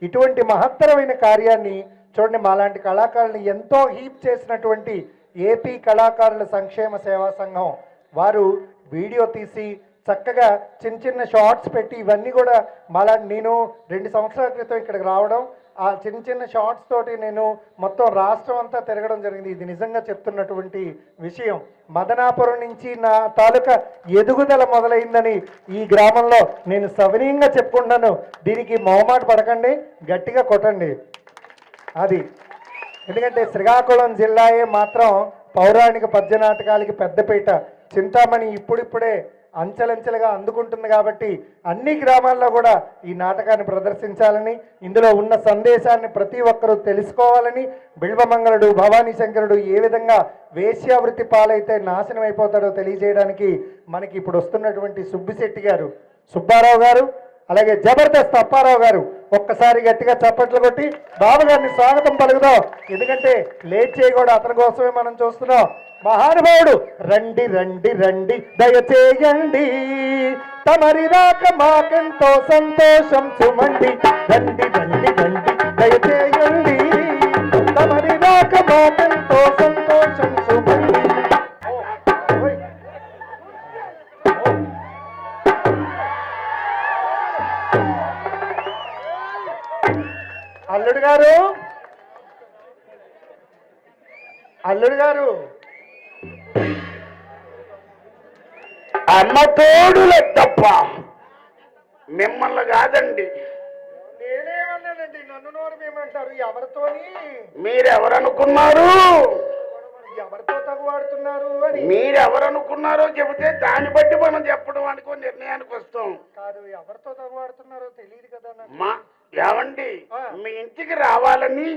ఇటువంటి మహత్తరమైన కార్యాన్ని చూడండి, మాలాంటి కళాకారులను ఎంతో హీప్ చేసినటువంటి ఏపీ కళాకారుల సంక్షేమ సేవా సంఘం వారు వీడియో తీసి చక్కగా చిన్న చిన్న షార్ట్స్ పెట్టి ఇవన్నీ కూడా నేను 2 సంవత్సరాల క్రితం ఇక్కడికి రావడం, ఆ చిన్న చిన్న షార్ట్స్ తోటి నేను మొత్తం రాష్ట్రం అంతా తిరగడం జరిగింది. ఇది నిజంగా చెప్తున్నటువంటి విషయం. మదనాపురం నుంచి నా తాలూకా ఎదుగుదల మొదలైందని ఈ గ్రామంలో నేను సవినీయంగా చెప్పుకుంటున్నాను. దీనికి మొహమాట పడకండి, గట్టిగా కొట్టండి. అది ఎందుకంటే శ్రీకాకుళం జిల్లాయే మాత్రం పౌరాణిక పద్య నాటకాలకి పెద్దపీట. చింతామణి ఇప్పుడిప్పుడే అంచెలంచెలుగా అందుకుంటుంది కాబట్టి అన్ని గ్రామాల్లో కూడా ఈ నాటకాన్ని ప్రదర్శించాలని, ఇందులో ఉన్న సందేశాన్ని ప్రతి ఒక్కరూ తెలుసుకోవాలని, బిల్వమంగళుడు భవానీ శంకరుడు ఏ విధంగా వేశ్యావృత్తి పాలైతే నాశనం అయిపోతాడో తెలియజేయడానికి మనకి ఇప్పుడు వస్తున్నటువంటి సుబ్బిశెట్టి గారు, సుబ్బారావు గారు, అలాగే జబర్దస్త్ అప్పారావు గారు ఒక్కసారి గట్టిగా చప్పట్లు కొట్టి బాబు గారిని స్వాగతం పలుకుదాం. ఎందుకంటే లేట్ చేయకూడదు, అతని కోసమే మనం చూస్తున్నాం. మహానుభావుడు రండి రండి రండి దయచేయండి, తమరి రాక మాకెంతో సంతోషం సుమండి. రండి రండి రండి దయచేయండి, తమరి రాక మాకెంతో సంతోషం సుమండి. అల్లుడు గారు, అల్లుడు గారు, అమ్మ తోడులే తప్ప మిమ్మల్ని కాదండి. నేనేమన్నానండి? నన్ను నోరు మేమంటారు. ఎవరితోని? మీరెవరనుకున్నారు? ఎవరితో తగువాడుతున్నారు అని మీరెవరనుకున్నారో చెబితే దాన్ని బట్టి మనం చెప్పడం అనుకో నిర్ణయానికి వస్తాం. కాదు, ఎవరితో తగువాడుతున్నారో తెలియదు కదా నాకు. మా ఏమండి, మీ ఇంటికి రావాలని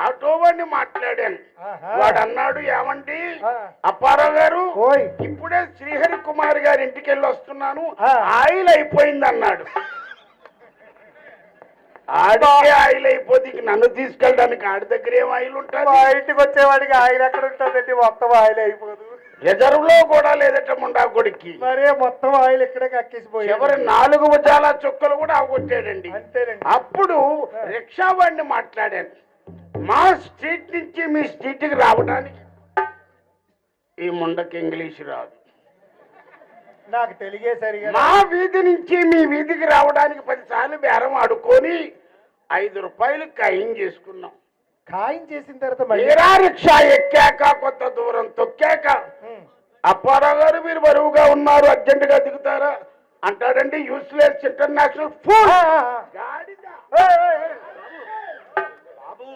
ఆటో వాడిని మాట్లాడాను. వాడు అన్నాడు, ఏమండి అప్పారావు గారు, ఇప్పుడే శ్రీహరి కుమార్ గారి ఇంటికి వెళ్ళి వస్తున్నాను, ఆయిల్ అయిపోయింది అన్నాడు. ఆడికే ఆయిల్ అయిపోతే నన్ను తీసుకెళ్ళడానికి ఆడి దగ్గర ఏం ఆయిల్ ఉంటుంది? ఇంటికి వచ్చేవాడికి ఆయిల్ ఎక్కడ ఉంటుందండి? మొత్తం ఆయిల్ అయిపోదు. రిజర్వ్ లో కూడా లేదట ముండా కొడుక్కి. మరే మొత్తం ఆయిల్ ఇక్కడే కక్కేసిపోయి ఎవరు 4 భుజాల చుక్కలు కూడా అవగొట్టాడండి. అంతేనండి. అప్పుడు రిక్షా వాడిని మాట్లాడాను, మా స్ట్రీట్ నుంచి మీ స్ట్రీట్కి రావడానికి ఈ ముండకి ఇంగ్లీష్ రాదు, నాకు తెలిగే సరిగా. మా వీధి నుంచి మీ వీధికి రావడానికి 10 సార్లు బేరం ఆడుకొని 5 రూపాయలు ఖాయం చేసుకున్నాం. ఖాయం చేసిన తర్వాత మీరా రిక్షా ఎక్కాక కొంత దూరం తొక్కాక అప్పారావు గారు మీరు బరువుగా ఉన్నారు, అర్జెంట్ గా దిగుతారా అంటాడండి. Useless international full. బాబు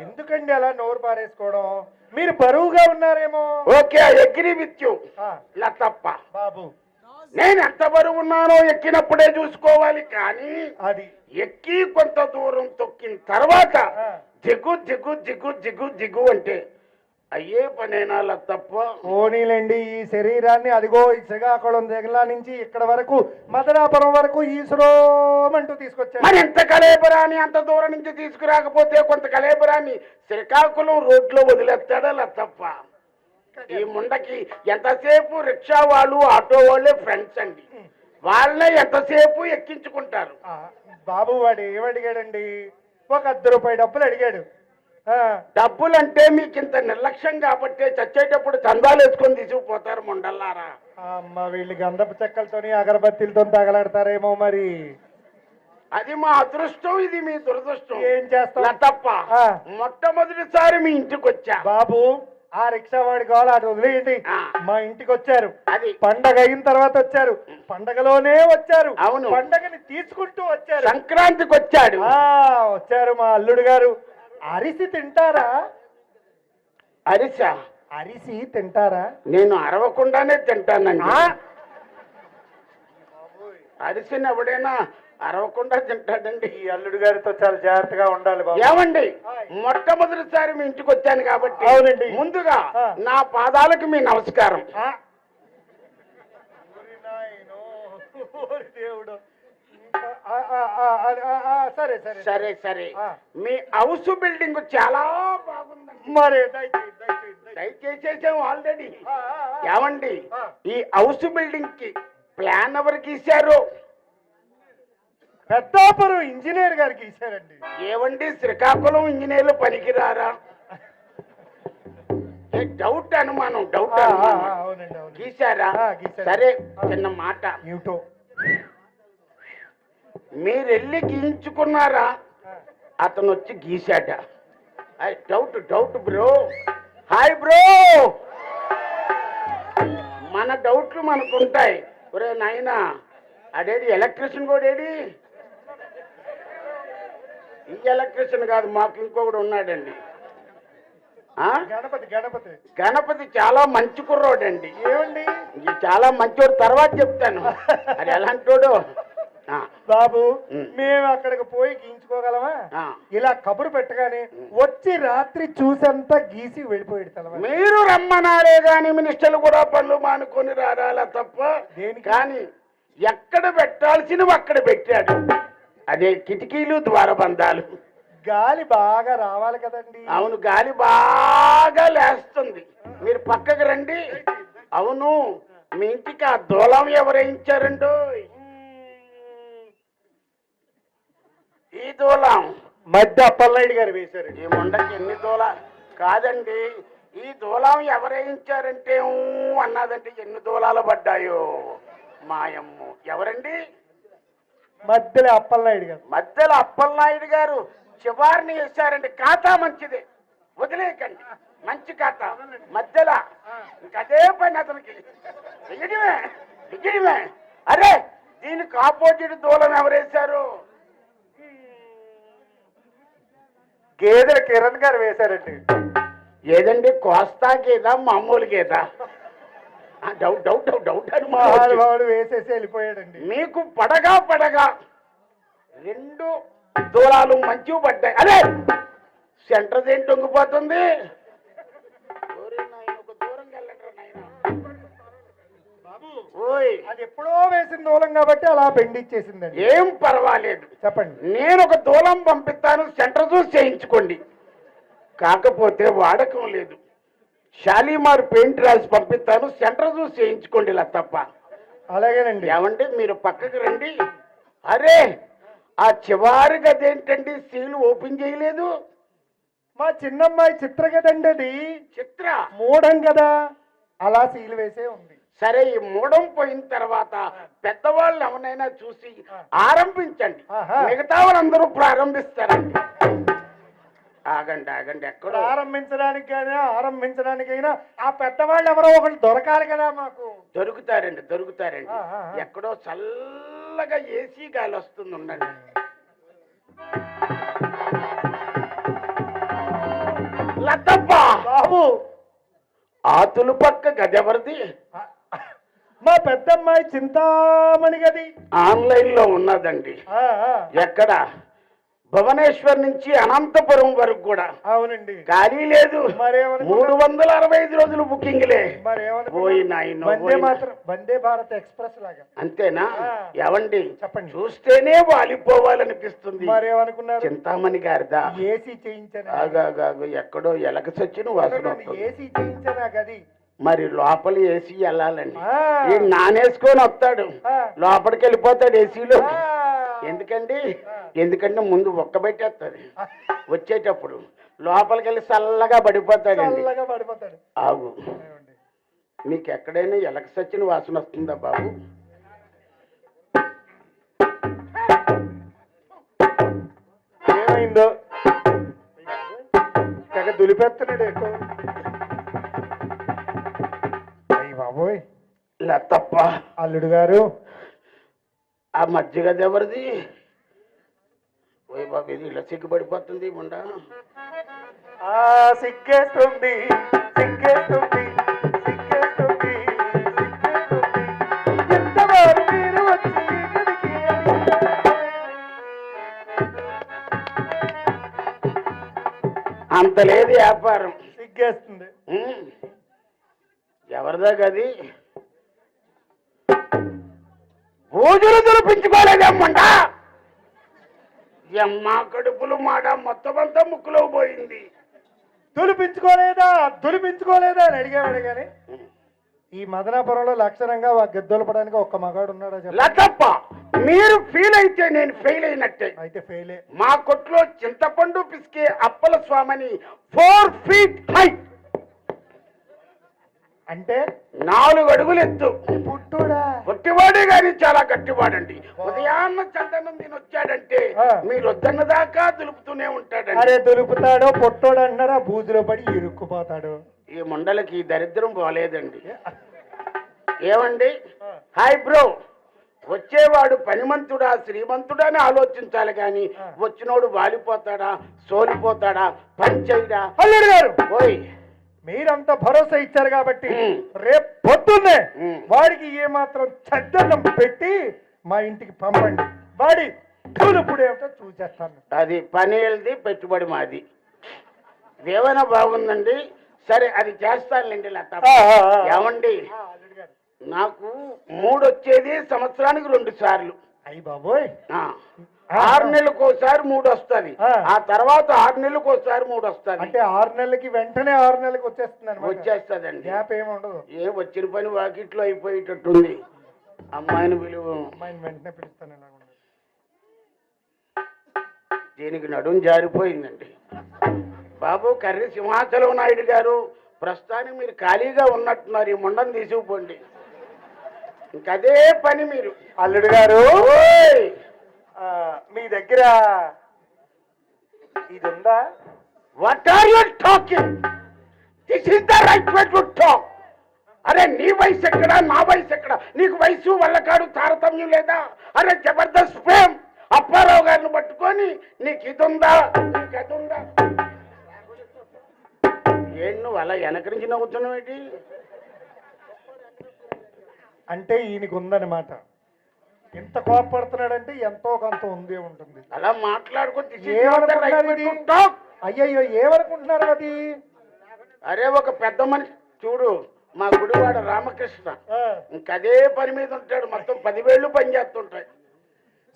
ఎందుకండి అలా నోరు పారేసుకోవడం? మీరు బరువుగా ఉన్నారేమో. Okay, I agree with you. ఇలా తప్ప బాబు, నేను ఎంత బరువు ఉన్నానో ఎక్కినప్పుడే చూసుకోవాలి, కానీ అది ఎక్కి కొంత దూరం తొక్కిన తర్వాత దిగు దిగు దిగు దిగు దిగు అంటే అయ్యే పనేనా తప్ప? పోనీలేండి, ఈ శరీరాన్ని అదిగో ఈ శ్రీకాకుళం జిల్లా నుంచి ఇక్కడ వరకు మదనాపురం వరకు ఈశ్వరోమంటూ తీసుకొచ్చారు. మరి ఎంత కలేబరాన్ని అంత దూరం నుంచి తీసుకురాకపోతే కొంత కలేబరాన్ని శ్రీకాకుళం రోడ్లో వదిలేస్తాడా తప్ప? ఈ ముండకి ఎంతసేపు రిక్షా వాళ్ళు ఆటో వాళ్ళే ఫ్రెండ్స్ అండి, వాళ్ళనే ఎంతసేపు ఎక్కించుకుంటారు. బాబు వాడు ఏమడిగాడండి? ఒక 10 రూపాయల డబ్బులు అడిగాడు. డబ్బులంటే మీకు ఇంత నిర్లక్ష్యం కాబట్టి చచ్చేటప్పుడు చందాలు వేసుకొని తీసుకుపోతారు ముండల్లారా. అమ్మ, వీళ్ళు గంధపు చెక్కలతోని అగరబత్తీలతో తగలాడతారేమో మరి. అది మా అదృష్టం, ఇది మీ దురదృష్టం. ఏం చేస్తా తప్ప మొట్టమొదటిసారి మీ ఇంటికి వచ్చా. బాబు, ఆ రిక్షా వాడి కావాలి, అటు వదిలేయండి. మా ఇంటికి వచ్చారు, అది పండగ అయిన తర్వాత వచ్చారు, పండగలోనే వచ్చారు. అవును, పండగని తీసుకుంటూ వచ్చారు. సంక్రాంతికి వచ్చాడు. వచ్చారు మా అల్లుడు గారు. అరిసి తింటారా? అరిసి తింటారా? నేను అరవకుండానే తింటానండి. అరిసిని ఎవడైనా అరవకుండా తింటాడండి. ఈ అల్లుడు గారితో చాలా జాగ్రత్తగా ఉండాలి బాబు. ఏమండి, మొట్టమొదటిసారి మీ ఇంటికి వచ్చాను కాబట్టి అవునండి, ముందుగా నా పాదాలకు మీ నమస్కారం. దేవుడు, సరే సరే సరే సరే. మీ హౌస్ బిల్డింగ్ చాలా బాగుందండి. మరి దయచేసేసాం ఆల్రెడీ. ఏమండి, ఈ హౌస్ బిల్డింగ్ కి ప్లాన్ ఎవరికి ఇచ్చారు? పెద్దాపురం ఇంజనీర్ గారు గీశారండి. ఏవండి శ్రీకాకుళం ఇంజనీర్లు పనికిరారా? డౌట్ అనుమానం, డౌట్ అనుమానం. అవునండి, అవును. గీశారా? గీశారు. సరే, చిన్న మాట. ఏమిటో మీరు వెళ్ళి గీయించుకున్నారా? అతను వచ్చి గీశాట. Doubt doubt bro. Hi bro. మన డౌట్లు మనకుంటాయి. ఒరే నాయనా, అడేడి ఎలక్ట్రీషియన్ కూడా ఏడి? ఈ ఎలక్ట్రీషియన్ కాదు, మాకు ఇంకొకడు ఉన్నాడండి. గణపతి గణపతి గణపతి చాలా మంచి కుర్రోడండి. ఏమండి చాలా మంచోడు, తర్వాత చెప్తాను. అది ఎలాంటోడు బాబు. మేము అక్కడికి పోయి గీయించుకోగలమా? ఇలా కబురు పెట్టగానే వచ్చి రాత్రి చూసంతా గీసి వెళ్ళిపోయాడు తల. మీరు రమ్మన్నారే గాని మినిస్టర్లు కూడా పనులు మానుకొని రారాలా తప్ప. కానీ ఎక్కడ పెట్టాల్సినవి అక్కడ పెట్టాడు. అదే కిటికీలు ద్వారబంధాలు. గాలి బాగా రావాలి కదండి. అవును, గాలి బాగా లేస్తుంది. మీరు పక్కకు రండి. అవును, మీ ఇంటికి ఆ దూలం ఎవరేయించారండో? ఈ దూలం మధ్య అప్పలనాయుడు గారు వేశారు. ఈ ముండకి ఎన్ని దూల కాదండి. ఈ దూలం ఎవరేయించారంటే అన్నదంటే ఎన్ని దూలాలు పడ్డాయో మాయమ్మ. ఎవరండి? మధ్యలో అప్పలనాయుడు గారు. మధ్యలో అప్పలనాయుడు గారు చివారిని వేశారండి. ఖాతా మంచిదే, వదిలేయకండి. మంచి ఖాతా మధ్యలో. ఇంకదే పని అతనికి. దిగడమే దిగడమే. అరే, దీనికి ఆపోజిట్ దూలం ఎవరేశారు? గేదెల కిరణ్ గారు వేశారండి. ఏదండి, కోస్తా గేదా మామూలు గేదా? డౌట్ డౌట్ డౌట్ డౌట్ అని వాడు వేసేసి వెళ్ళిపోయాడండి. మీకు పడగా పడగా రెండు దూరాలు మంచివి పడ్డాయి. అదే సెంటర్ దేంటి తొంగిపోతుంది. ఓయ్, అది ఎప్పుడో వేసిన దూలం కాబట్టి అలా బెండిచ్చేసిందండి. ఏం పర్వాలేదు, చెప్పండి. నేను ఒక దూలం పంపిస్తాను, సెంటర్ చూసి చేయించుకోండి. కాకపోతే వాడకం లేదు. షాలీమార్ పెయింట్ రాసి పంపిస్తాను, సెంటర్ చూసి చేయించుకోండి. ఇలా తప్ప. అలాగేనండి. ఏమంటే మీరు పక్కకు రండి. అరే, ఆ చివరి గది ఏంటండి, సీలు ఓపెన్ చేయలేదు? మా చిన్నమ్మాయి చిత్ర కదండి అది. చిత్ర మూడం కదా, అలా సీలు వేసే ఉంది. సరే, ఈ మూడం పోయిన తర్వాత పెద్దవాళ్ళు ఎవరైనా చూసి ఆరంభించండి. మిగతా వాళ్ళందరూ ప్రారంభిస్తారండి. ఆగండి ఆగండి. ఎక్కడ ఆరంభించడానికైనా ఆ పెద్దవాళ్ళు ఎవరో ఒకళ్ళు దొరకాలి కదా మాకు. దొరుకుతారండి దొరుకుతారండి. ఎక్కడో చల్లగా ఏసీ గాలి వస్తుంది. ఉండండి. లతప్ప బాబు, ఆతులు పక్క గదెవరిది? మా పెద్దమ్మాయి చింతామణి గది ఆన్లైన్ లో ఉన్నదండి. ఎక్కడ? భువనేశ్వర్ నుంచి అనంతపురం వరకు కూడా. అవునండి, ఖాళీ లేదు. 365 రోజులు బుకింగ్లే. పోయి నాయన వందే భారత్ ఎక్స్ప్రెస్ లాగా. అంతేనా? ఎవండి, చెప్పండి. చూస్తేనే వాలిపోవాలనిపిస్తుంది. మరేమనుకున్నారు? చింతామణి గారిదా? ఏసీ చేయించాను. ఆగాగాగు, ఎక్కడో ఎలక సచ్చిన వాసన. ఏసీ చేయించాను గది. మరి లోపల ఏసీ వెళ్ళాలండి. నానేసుకొని వస్తాడు, లోపలికి వెళ్ళిపోతాడు ఏసీలో. ఎందుకండి? ఎందుకంటే ముందు ఒక్కబెట్టేస్తుంది, వచ్చేటప్పుడు లోపలికి వెళ్ళి చల్లగా పడిపోతాడు. ఆగు, మీకు ఎక్కడైనా ఎలక సచ్చిన వాసన వస్తుందా బాబు? ఏమైందో తెగ దులిపేస్తున్నాడు ఎక్కువ. అయ్యి బాబోయ్, లతప్ప అల్లుడు గారు, ఆ మధ్యగది ఎవరిది? ఓయ్ బాబు, ఇది ఇలా సిగ్గుపడిపోతుంది. ఉండా సిగ్గేస్తుంది సిగ్గేస్తుంది సిగ్గేస్తుంది. అంత లేదు వ్యాపారం. సిగ్గేస్తుంది. ఎవరిదా గది? పూజలు దులిపించుకోలేదమ్మంటా. అమ్మ కడుపులు మాట మొత్తం అంతా ముక్కులో పోయింది. దులిపించుకోలేదా అని అడిగాడు. కానీ ఈ మదనాపురంలో లక్షణంగా గద్దొలపడానికి ఒక్క మగాడు ఉన్నాడా? లతప్ప, మీరు ఫీల్ అయితే నేను ఫెయిల్ అయినట్టే. అయితే ఫెయిలే. మా కొట్లో చింతపండు పిసికే అప్పల స్వామిని 4 feet హైట్ అంటే 4 అడుగులు ఎత్తు పుట్టుడా పొట్టివాడే గాని చాలా గట్టివాడండి. ఉదయాన్న చందనం దీని వచ్చాడంటే ఆ. మీరు వద్దన్న దాకా దులుపుతూనే ఉంటాడండి. అరే దులుపుతాడో పొట్టోడు అంటారా బూజులో పడి ఇరుక్కుపోతాడు. ఈ మండలకి ఈ దరిద్రం పోలేదండి. ఏమండి హాయ్ బ్రో, వచ్చేవాడు పనిమంతుడా శ్రీమంతుడా అని ఆలోచించాలి కానీ వచ్చినోడు వాలిపోతాడా సోలిపోతాడా పని చేయడా. అల్లుడు గారు ఓయ్ మీరంతా భరోసా ఇచ్చారు కాబట్టి ఉమ్. రేపు పొద్దున్నే ఉమ్. వాడికి ఏమాత్రం చద్దన్నం పెట్టి మా ఇంటికి పంపండి. వాడి తూలుపుడు ఏమిటో చూసేస్తాను. అది పనేది పెట్టుబడి మాది. ఏమైనా బాగుందండి. సరే అది చేస్తానులేండి లత. ఏమండి నాకు 3 వచ్చేది సంవత్సరానికి 2 సార్లు. అయ్యి బాబోయ్ 6 నెలలకు ఒకసారి 3 వస్తుంది. ఆ తర్వాత 6 నెలలకు ఒకసారి 3 వస్తుంది. అంటే 6 నెలలకి వెంటనే 6 నెలలకి వచ్చేస్తుంది. వచ్చేస్తుందండి. గ్యాప్ ఏమి ఉండదు. ఏ వచ్చిన పని వాకిట్లో అయిపోయేటట్టుంది. అమ్మాయిని పిలువ. అమ్మాయిని వెంటనే పిలుస్తాను. దీనికి నడుం జారిపోయిందండి. బాబు కర్రి సింహాచలం నాయుడు గారు, ప్రస్తుతానికి మీరు ఖాళీగా ఉన్నట్టున్నారు. ఈ ముండను తీసుకుపోండి. ఇంకదే పని మీరు. అల్లుడు గారు ఓయ్ మీ దగ్గర ఇది ఉందా? What are you talking? This is the right way to talk. అరే నీ వయసు ఎక్కడ నా వయసు ఎక్కడ? నీకు వయసు వల్లకాడు తారతమ్యం లేదా? అరే జబర్దస్త్ ఫేమ్ అప్పారావు గారిని పట్టుకొని నీకు ఇది ఉందా నీకు అది ఉందా? ఏం నువ్వు అలా వెనకరించి నవ్వుతున్నావు ఏంటి? అంటే ఈయనకు ఉందన్నమాట. ఎంత కోపడుతున్నాడంటే ఎంతో కొంత ఉందే ఉంటుంది. అలా మాట్లాడుకుంటే అయ్యయ్యో ఏమనుకుంటున్నారు అది? అరే ఒక పెద్ద మనిషి చూడు, మా గుడివాడ రామకృష్ణ ఇంకదే పని మీద ఉంటాడు. మొత్తం 10,000 పని చేస్తుంటాయి.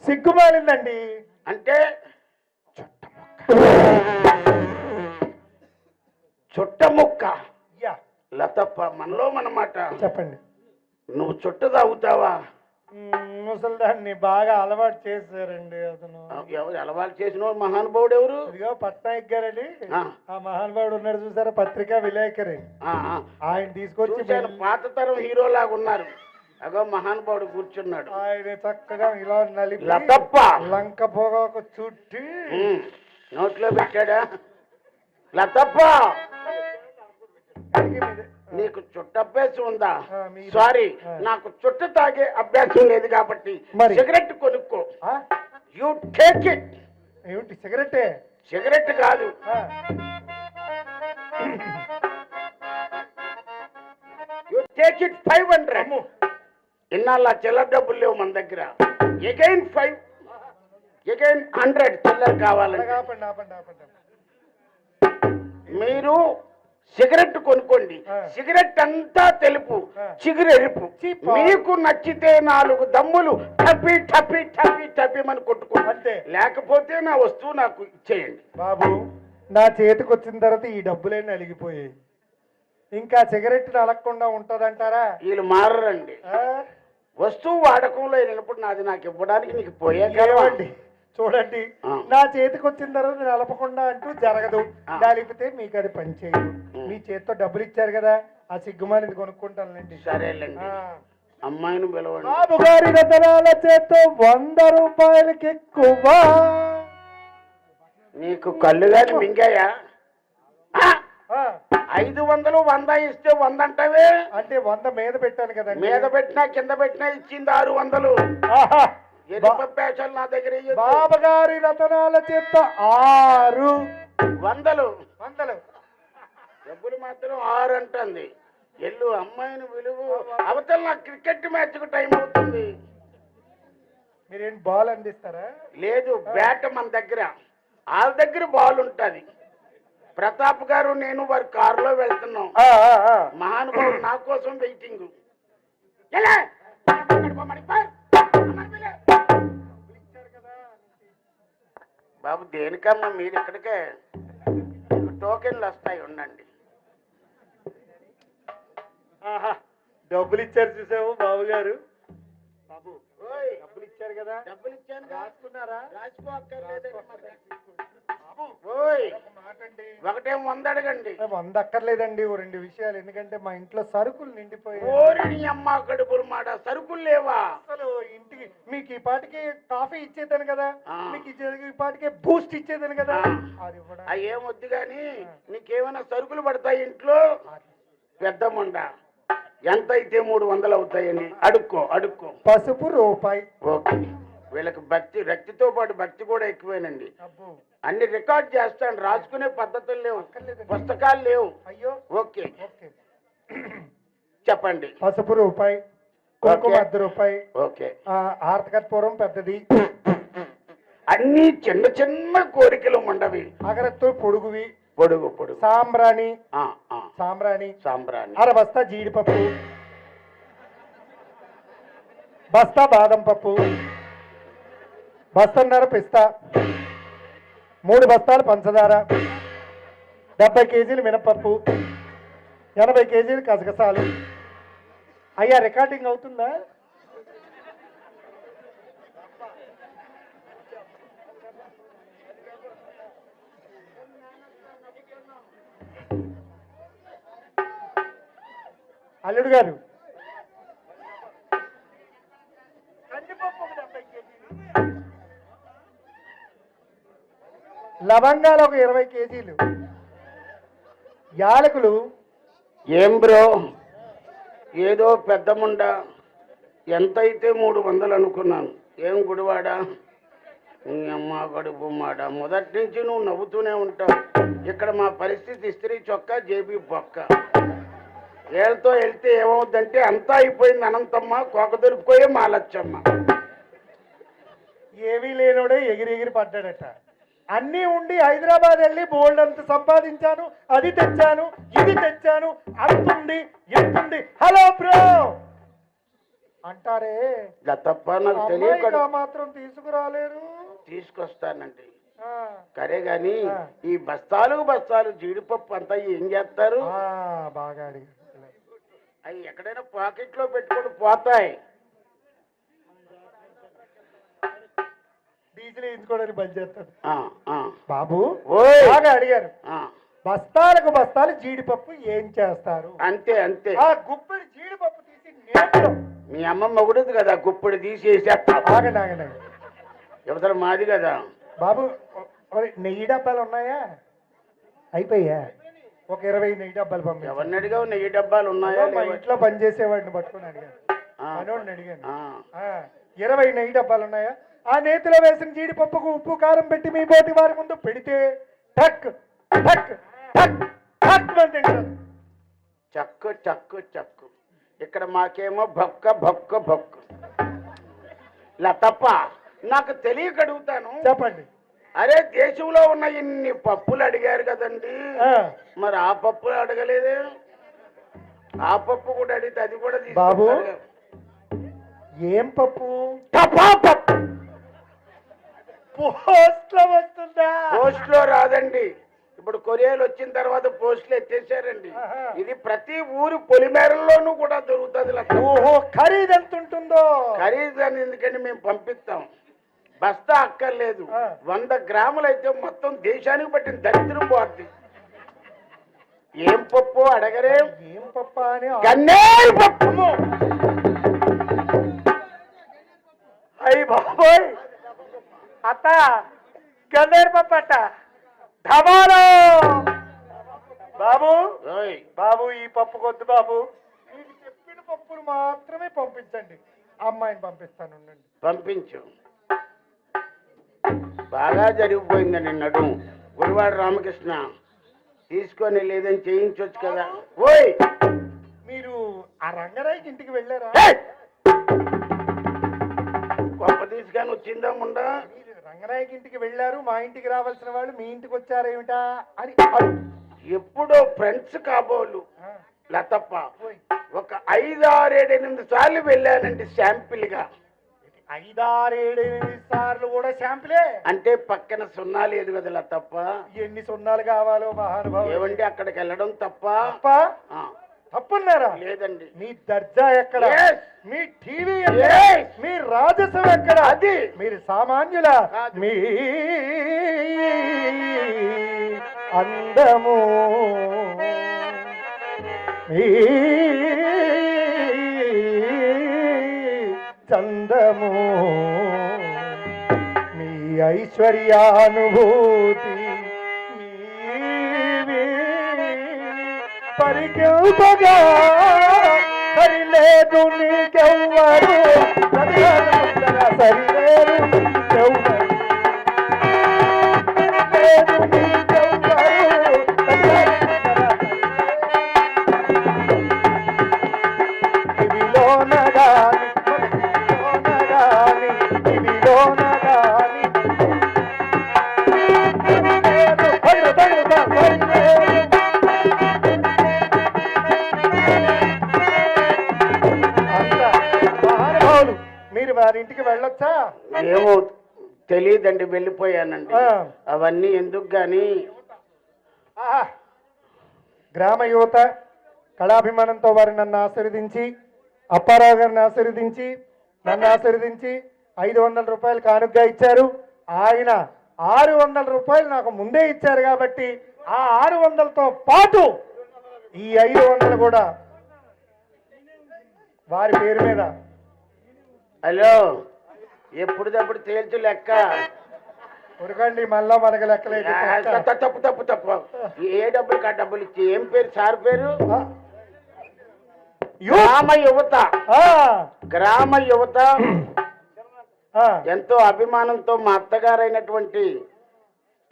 సిగ్గుమాలిందండి. అంటే చుట్ట ముక్క లతప్ప మనలో మనమాట. చెప్పండి. నువ్వు చుట్ట తాగుతావా? ముసలిదాన్ని బాగా అలవాటు చేశారండి అతను. ఎవరు అలవాటు చేసిన మహానుభావుడు ఎవరు? ఇదిగో పట్నాయక్ గారని ఆ మహానుభావుడు ఉన్నాడు చూసారా, పత్రికా విలేకరి. ఆయన తీసుకొచ్చి పాత తరం హీరో లాగా ఉన్నారు. అగో మహానుభావుడు కూర్చున్నాడు. ఆయన చక్కగా ఇలా నలిపి లతప్ప లంక పొగకు చుట్టి నోట్లో పెట్టాడా? లతప్ప నీకు చుట్ట అభ్యాసం ఉందా? సారీ, నాకు చుట్ట తాగే అభ్యాసం లేదు కాబట్టి సిగరెట్ కొనుక్కో. You take it. ఏమిటి సిగరెటే? సిగరెట్ కాదు, యూ టేక్ ఇట్ 500. ఇన్నాళ్ళ చిల్లర డబ్బులు లేవు మన దగ్గర. ఎగైన్ 5, ఎగైన్ 100 చిల్లర కావాలండి. మీరు సిగరెట్ కొనుక్కోండి. సిగరెట్ అంతా తెలుపు, చిగురు ఎరుపు. మీకు నచ్చితే 4 దమ్ములు టపి టపి టపి టపి అని కొట్టుకోండి. లేకపోతే నా వస్తువు నాకు ఇచ్చేయండి. బాబు నా చేతికి వచ్చిన తర్వాత ఈ డబ్బులే నలిగిపోయాయి. ఇంకా సిగరెట్ నలగకుండా ఉంటదంటారా? వీళ్ళు మారండి. వస్తువు వాడకంలో వెళ్ళినప్పుడు నాది నాకు ఇవ్వడానికి నీకు పోయేవండి. చూడండి, నా చేతికి వచ్చిన తర్వాత నలపకుండా అంటూ జరగదు. లేకపోతే మీకు అది పని చేయదు. మీ చేతితో డబ్బులు ఇచ్చారు కదా, ఆ సిగ్గుమాలింది కొనుక్కుంటానులేండి. సరేలేండి, అమ్మాయిని పిలవండి. బాబు గారి రతనాల చేత్తో 100 రూపాయలకి ఎక్కువ. నీకు కళ్ళు గాని మింగాయా? 500 100 ఇస్తే 100 అంటావే. అంటే 100 మీద పెట్టాను కదా. మీద పెట్టినా కింద పెట్టినా ఇచ్చింది 600. నా దగ్గర బాబగారి రతనాల చేత 600. డబ్బులు మాత్రం 6 అంటుంది. ఎల్లు అమ్మాయిని విలువ. అవతల నాకు క్రికెట్ మ్యాచ్ కు టైం అవుతుంది. మీరేం బాల్ అందిస్తారా? లేదు, బ్యాట్ మన దగ్గర. వాళ్ళ దగ్గర బాల్ ఉంటుంది. ప్రతాప్ గారు నేను వారి కారులో వెళ్తున్నాం. మహానుభావుడు నా కోసం వెయిటింగ్. బాబు దేనికమ్మా మీరు ఇక్కడికే? టోకెన్లు వస్తాయి, ఉండండి. డబ్బులు ఇచ్చారు చూసావు బాబు గారు. బాబు డబ్బులు ఇచ్చారు కదా, డబ్బులు ఇచ్చాను రాసుకున్నారా? రాసుకోక్కర్లేదండి ఓయ్ ఒక మాట అండి, ఒకటేం 100 అడగండి 100 అక్కర్లేదండి, ఓ 2 విషయాలు. ఎందుకంటే మా ఇంట్లో సరుకులు నిండిపోయాయి. ఓరిని అమ్మ కడుపులు మాట సరుకులు లేవా? అసలు ఇంటికి మీకు ఈ పాటికి కాఫీ ఇచ్చేదాను కదా, ఆ. మీకు ఈ పాటికి బూస్ట్ ఇచ్చేదాను కదా, ఆ. అది కూడా అవి ఏమొద్దు కానీ నీకేమైనా సరుకులు పడతాయి ఇంట్లో? పెద్ద ముండ ఎంత అయితే 300 అవుతాయని అడుక్కో అడుక్కో. పసుపు రూపాయి. ఓకే, వీళ్ళకి భక్తి, రక్తితో పాటు భక్తి కూడా ఎక్కువేనండి. అబ్బో, అన్ని రికార్డ్ చేస్తాను, రాసుకునే పద్ధతులు లేవు, అక్కర్లేదండి. పుస్తకాలు లేవు. అయ్యో, ఓకే ఓకే. చెప్పండి. పసుపు రూపాయి, కుంకుమ ఓకే. 1 రూపాయి, ఓకే, ఆర్తకర్పూరం పెద్దది, అన్ని చిన్న చిన్న కోరికలు ఉండవి. అగరత్తు పొడుగువి, పొడుగు పొడుగు సాంబ్రాణి, ఆ, ఆ, సాంబ్రాణి, సాంబ్రాణి, 1/2 బస్తా జీడిపప్పు, బస్తా బాదం పప్పు, బస్తన్నర పిస్తా, 3 బస్తాలు పంచదార, 70 కేజీలు మినపప్పు, 80 కేజీలు గసగసాలు. అయ్యా రికార్డింగ్ అవుతుందా? అల్లుడు గారు, కందిపప్పు ఒక 70 కేజీలు, లవంగాలు ఒక 20 కేజీలు, యాలకులు. ఏం బ్రో, ఏదో పెద్ద ముండ ఎంతైతే 300 అనుకున్నాను. ఏం గుడివాడ నీ అమ్మ కడుపు మాట, మొదటి నుంచి నువ్వు నవ్వుతూనే ఉంటావు. ఇక్కడ మా పరిస్థితి ఇస్త్రీ చొక్కా జేబీ బొక్క. ఏళ్ళతో వెళ్తే ఏమవుద్దంటే అంతా అయిపోయింది అనంతమ్మ, కోక దొరికిపోయే మాలచ్చమ్మ. ఏమీ లేనోడే ఎగిరి ఎగిరి పడ్డాడట. అన్నీ ఉండి హైదరాబాద్ వెళ్ళి బోల్డ్ అంత సంపాదించాను, అది తెచ్చాను, ఇది తెచ్చాను, అంతుంది ఇంతుంది, హలో బ్రో అంటారే, ఇలా తప్ప నాకు అమ్మాయికి తెలియక ఆ మాత్రం తీసుకురాలేరు. తీసుకొస్తానండి. ఆ, సరే గాని ఆ. ఈ బస్తాలు బస్తాలు జీడిపప్పు అంతా ఏం చేస్తారు? ఆ, బాగా అడిగారు. అవి ఎక్కడైనా పాకెట్లో పెట్టుకొని పోతాయి. డీజిల్ వేయించుకోవడానికి బంద్ చేస్తాడు ఆ, ఆ. బాబు. ఓయ్. బాగా అడిగారు, ఆ, బస్తాలకు బస్తాలు జీడిపప్పు ఏం చేస్తారు? అంతే అంతే. ఆ గుప్పెడు జీడిపప్పు తీసి నేతిలో. మీ అమ్మ మొగుడుది కదా, గుప్పుడు తీసేసేస్తా. ఆగండి ఆగండి. యువతల మాది కదా. బాబు, నెయ్యి డబ్బాలు ఉన్నాయా? అయిపోయా? ఒక 20 నెయ్యి డబ్బాలు పంపించు. ఎవరిని అడిగావు? నెయ్యి డబ్బాలు ఉన్నాయా మా లేవా? ఇంట్లో పని చేసేవాడిని పట్టుకొని అడిగాను, ఆ, మనోడిని అడిగాను. ఆ. 20 నెయ్యి డబ్బాలు ఉన్నాయా? ఆ నేతిలో వేసిన జీడిపప్పుకు ఉప్పు కారం పెట్టి మీ బోటి వారి ముందు పెడితే టక్ టక్ టక్ టక్ అని తింటారు. చక్కు చక్కు చక్కు. ఇక్కడ మాకేమో భొక్క భొక్క భొక్క. ఇలా తప్ప నాకు తెలియక అడుగుతాను. చెప్పండి. అరే దేశంలో ఉన్న ఇన్ని పప్పులు అడిగారు కదండి, ఆ, మరి ఆ పప్పులు అడగలేదే? ఆ పప్పు కూడా అడిగితే అది కూడా బాబు. తీసుకుంటారు. ఏం పప్పు? టపా పప్పు. పోస్ట్ లో వస్తుందా? పోస్ట్ లో రాదండి, ఇప్పుడు కొరియాలు వచ్చిన తర్వాత పోస్టులు ఎత్తేసారండి. ఆహా. ఇది ప్రతి ఊరు పొలిమేరల్లోనూ కూడా దొరుకుతుంది. ఓహో, ఖరీదు ఎంత ఉంటుందో? ఖరీదు అని ఎందుకంటే మేము పంపిస్తాం. బస్తా అక్కర్లేదు, ఆ. 100 గ్రాములు అయితే మొత్తం దేశానికి పట్టిన దరిద్రం పోద్ది. ఏం పప్పు అడగరే? ఏం పప్ప అని గన్నేరు పప్పు. అమ్మో! అయ్యి బాబోయ్, అత్త గన్నేరు పప్పు అట్ట ధమాలో. బాబు ఓయ్, బాబు, ఈ పప్పు కొద్దు బాబు, మీకు చెప్పిన పప్పులు మాత్రమే పంపించండి. అమ్మాయిని పంపిస్తాను, ఉండండి. పంపించు. బాగా జరిగిపోయిందండి నడుము. గుడివాడ రామకృష్ణ తీసుకొని లేదని చేయించవచ్చు కదా. ఓయ్, మీరు ఆ రంగరాయికి ఇంటికి వెళ్ళారా? గొప్ప తీసుకొని వచ్చిందా ముండా? మీరు రంగరాయికి ఇంటికి వెళ్ళారు, మా ఇంటికి రావాల్సిన వాళ్ళు మీ ఇంటికి వచ్చారేమిటా అని అడుగు. ఎప్పుడో ఫ్రెండ్స్ కాబోలు ఆ, లతప్ప పోయ్. ఒక 5, 6, 7, 8 సార్లు వెళ్ళానండి శాంపిల్ గా. 5, 6, 7, 8 సార్లు కూడా శాంపులే? అంటే పక్కన సున్నా లేదు కదా లతప్ప. ఎన్ని సున్నాలు కావాలో మహానుభావుడు. ఏవండి అక్కడికి వెళ్ళడం తప్ప? తప్ప? ఆ, తప్పున్నారా? లేదండి. మీ దర్జా ఎక్కడ? Yes. మీ టీవీ ఎక్కడ? Yes. మీ రాజసం ఎక్కడ? అది. మీరు సామాన్యుల కాదు. మీ అందము, మీ చందము, మీ ఐశ్వర్యానుభూతి మీవి పరికల్పగా సరిలేదు నీకెవ్వరు, సరిలేదు నీకెవ్వరు, లేదు నీకెవ్వరు, ఇవిలోన గాని మనసులోన గాని ఇవిలోన గాని సరిలేదు, సరిలేదు, సరిలేదు. మహానుభావులు, మీరు వారి ఇంటికి వెళ్ళొచ్చా? ఏమో తెలియదండి, వెళ్ళిపోయానండి. అవన్నీ ఎందుకు గాని. ఆహా. గ్రామ యువత కళాభిమానంతో వారు నన్ను ఆశీర్వదించి, అప్పారావు గారిని ఆశీర్వదించి, నన్ను ఆశీర్వదించి 500 రూపాయలు కానుకగా ఇచ్చారు. ఆయన 600 రూపాయలు నాకు ముందే ఇచ్చారు కాబట్టి ఆ 600తో పాటు ఈ 500 కూడా వారి పేరు మీద. హలో, ఎప్పుడుదప్పుడు తేల్చు లెక్క. ఉరకండి, మళ్ళా మనకి లెక్కలేదు. తప్పు తప్పు తప్పు. ఏ డబ్బులు ఆ డబ్బులు ఇచ్చి ఏం పేరు? సార్ పేరు గ్రామ యువత. గ్రామ యువత ఎంతో అభిమానంతో మా అత్తగారైనటువంటి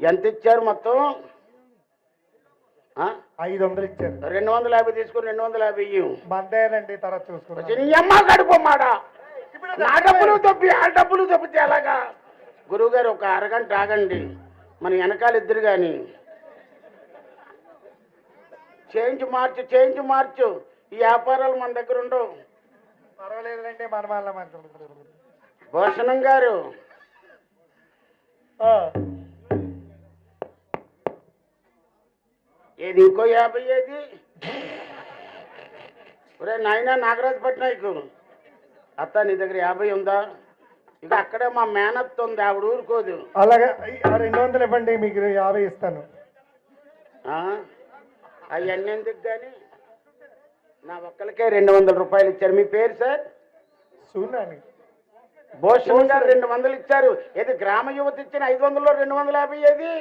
ఎంత ఇచ్చారు మొత్తం? 500 ఇచ్చారు. 250 తీసుకుని 250 ఇయ్యం. మందేనండి, తర్వాత చూసుకుంటాం. నీ అమ్మ గడుపుమాడ. నా డబ్బులు తప్పి ఆ డబ్బులు తప్పితే ఎలాగా? గురువుగారు ఒక అరగంట ఆగండి, మన వెనకాల ఇద్దరు కానీ. చేంజ్ మార్చు. ఈ వ్యాపారాలు మన దగ్గర ఉండవు. పర్వాలేదులేండి, మన వాళ్ళ భూషణం గారు, ఏది ఇంకో 50 ఏది? ఒరే నాయన నాగరాజు పట్నాయకు, అత్త నీ దగ్గర 50 ఉందా? ఇక అక్కడే మా మేనత్ ఉంది, ఆవిడ ఊరుకోదు. అలాగే 200 ఇవ్వండి, మీకు 50 ఇస్తాను. అవన్నీ ఎందుకు కానీ, నా ఒక్కరికే 200 రూపాయలు ఇచ్చారు. మీ పేరు సార్? సునాని. భూషణ్ గారు 200 ఇచ్చారు. ఏది గ్రామ యువత ఇచ్చిన 500లో 250 ఏది?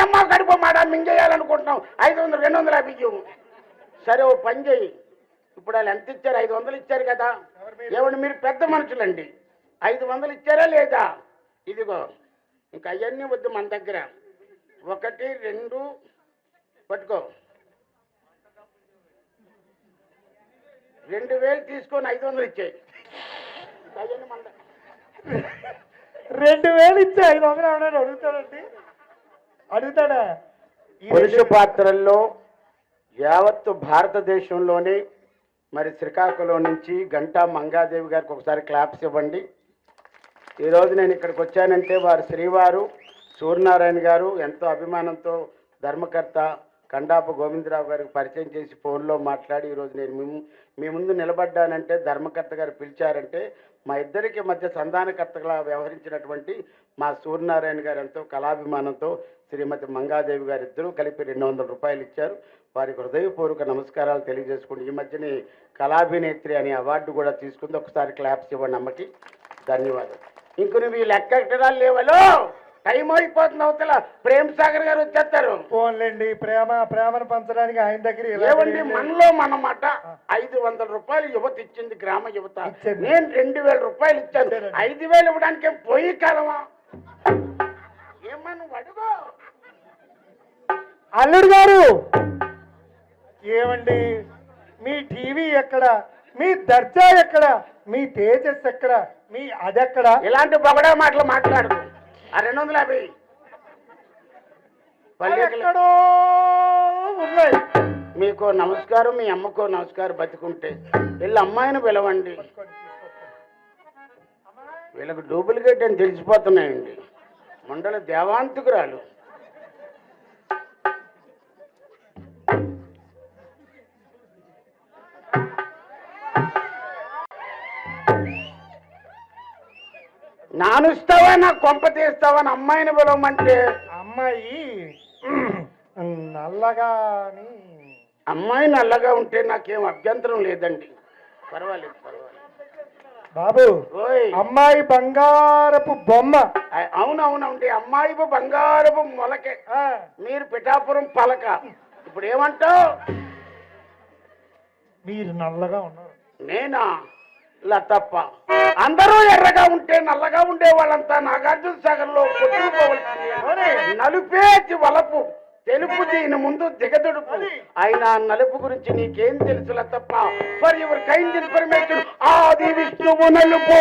అమ్మ గడిపోమాడ మింగేయాలనుకుంటున్నాం. 500 250 ఇవ్వు. సరే, ఓ పని చెయ్యి. ఇప్పుడు వాళ్ళు ఎంత ఇచ్చారు? 500 ఇచ్చారు కదా. ఏమండి, మీరు పెద్ద మనుషులండి, 500 ఇచ్చారా లేదా? ఇదిగో, ఇంకా అవన్నీ వద్దు మన దగ్గర. 1 2 పట్టుకో. 2000 తీసుకొని 500 ఇచ్చాయి. 2000 ఇచ్చి 500 ఎవరైనా అడుగుతాడా? పురుష పాత్రల్లో యావత్తు భారతదేశంలోనే మరి శ్రీకాకుళం నుంచి గంటా మంగాదేవి గారికి ఒకసారి క్లాప్స్ ఇవ్వండి. ఈరోజు నేను ఇక్కడికి వచ్చానంటే వారు శ్రీవారు సూర్యనారాయణ గారు ఎంతో అభిమానంతో ధర్మకర్త కండాపు గోవిందరావు గారికి పరిచయం చేసి ఫోన్లో మాట్లాడి ఈరోజు నేను మీ ముందు నిలబడ్డానంటే ధర్మకర్త గారు పిలిచారంటే మా ఇద్దరికి మధ్య సంధానకర్తగా వ్యవహరించినటువంటి మా సూర్యనారాయణ గారు ఎంతో కళాభిమానంతో శ్రీమతి మంగాదేవి గారు ఇద్దరూ కలిపి 200 రూపాయలు ఇచ్చారు. వారికి హృదయపూర్వక నమస్కారాలు తెలియజేసుకుంటూ ఈ మధ్యనే కళాభినేత్రి అనే అవార్డు కూడా తీసుకుంది. ఒకసారి క్లాప్స్ ఇవ్వండి అమ్మకి. ధన్యవాదాలు. ఇంక నువ్వు ఈ లెక్క ఎక్కడాలు లేవలో, టైం అయిపోతుంది. అవతల ప్రేమ్ సాగర్ గారు వచ్చేస్తారు. ఫోన్లేండి, ప్రేమను పంచడానికి ఆయన దగ్గర ఏమండి, మనలో మనమాట 500 రూపాయలు యువత ఇచ్చింది, గ్రామ యువత. నేను 2000 రూపాయలు ఇచ్చాను. 5000 ఇవ్వడానికి పోయి కాలమా? ఏమన్నా నువ్వు అడుగు. అల్లుడు గారు, ఏమండి, మీ టీవీ ఎక్కడ? మీ దర్జా ఎక్కడ? మీ తేజస్ ఎక్కడ? మీ అదెక్కడ? ఇలాంటి బొగడా మాటలు మాట్లాడు. ఆ 250 ఎక్కడో ఉన్నాయి. మీకు నమస్కారం, మీ అమ్మకో నమస్కారం. బతికుంటే వీళ్ళ అమ్మాయిని పిలవండి. వీళ్ళకు డూప్లికేట్ అని తెలిసిపోతున్నాయండి. మండల దేవాంతకురాలు. నానుస్తావా నా కొంప తీస్తావా అని అమ్మాయిని పిలవమంటే అమ్మాయి నల్లగా అని. అమ్మాయి నల్లగా ఉంటే నాకేం అభ్యంతరం లేదండి, పర్వాలేదు పర్వాలేదు. బాబు ఓయ్ అమ్మాయి బంగారపు బొమ్మ. అవునవునండి, అమ్మాయి బంగారపు మొలకే, మీరు పిఠాపురం పలక. ఇప్పుడు ఏమంటావు? మీరు నల్లగా ఉన్నారు. నేనా? లతప్ప. అందరూ ఎర్రగా ఉంటే నల్లగా ఉండే వాళ్ళంతా నాగార్జున సాగర్ లో కొట్టుకోవాల్సింది. నలుపేచి వలపు, తెలుపు దీని ముందు దిగదుడుపు. అయినా నలుపు గురించి నీకేం తెలుసు లతప్ప? ఫర్ యువర్ కైండ్ ఇన్ఫర్మేషన్, ఆది విష్ణువు నలుపు,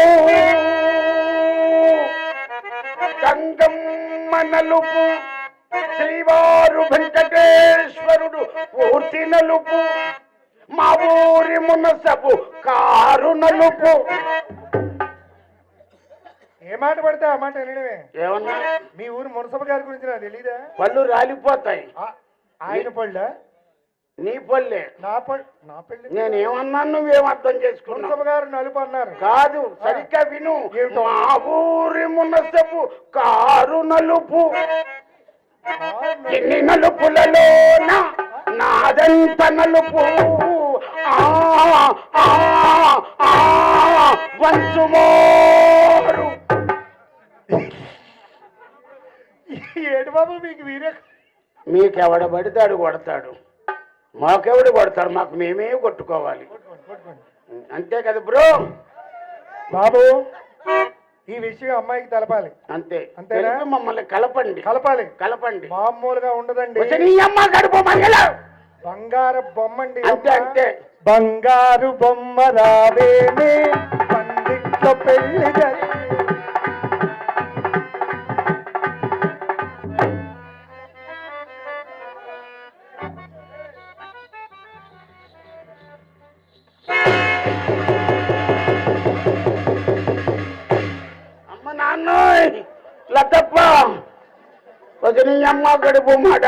గంగమ్మ నలుపు, శ్రీవారు వెంకటేశ్వరుడు పూర్తి నలుపు, మా ఊరి మునసపు కారు నలుపు. ఏ మాట పడితే ఆ మాట వినడమే. ఏమన్నా? మీ ఊరు మునసబ గారి గురించి నాకు తెలీదా? పళ్ళు రాలిపోతాయి. ఆయన పళ్ళ? నీ పళ్ళే. నా పెళ్ళి. నేనేమన్నాను నువ్వేం అర్థం చేసుకున్నావు? మునసబ గారు నలుపు అన్నారు. కాదు, సరిగ్గా విను. మా ఊరి మునసపు కారు నలుపు, ఎన్ని నలుపులలోన నాదంత నలుపు, వంచుమోరు. ఏడు బాబు మీకు వీరే. మీకెవడ పడితాడు కొడతాడు, మాకెవడు కొడతాడు, మాకు మేమే కొట్టుకోవాలి, అంతే కదా బ్రో. బాబు ఈ విషయం అమ్మాయికి తెలపాలి. అంతే అంతేనా? మమ్మల్ని కలపండి కలపండి. మామూలుగా ఉండదండి. నీ అమ్మ గడుపు మంగళ బంగారు బొమ్మండి. అంతే అంతే. బంగారు బొమ్మ రావేమే పందిట్లో పెళ్లి అమ్మ నాన్న లతప్ప నీ అమ్మ గడుపు మాట.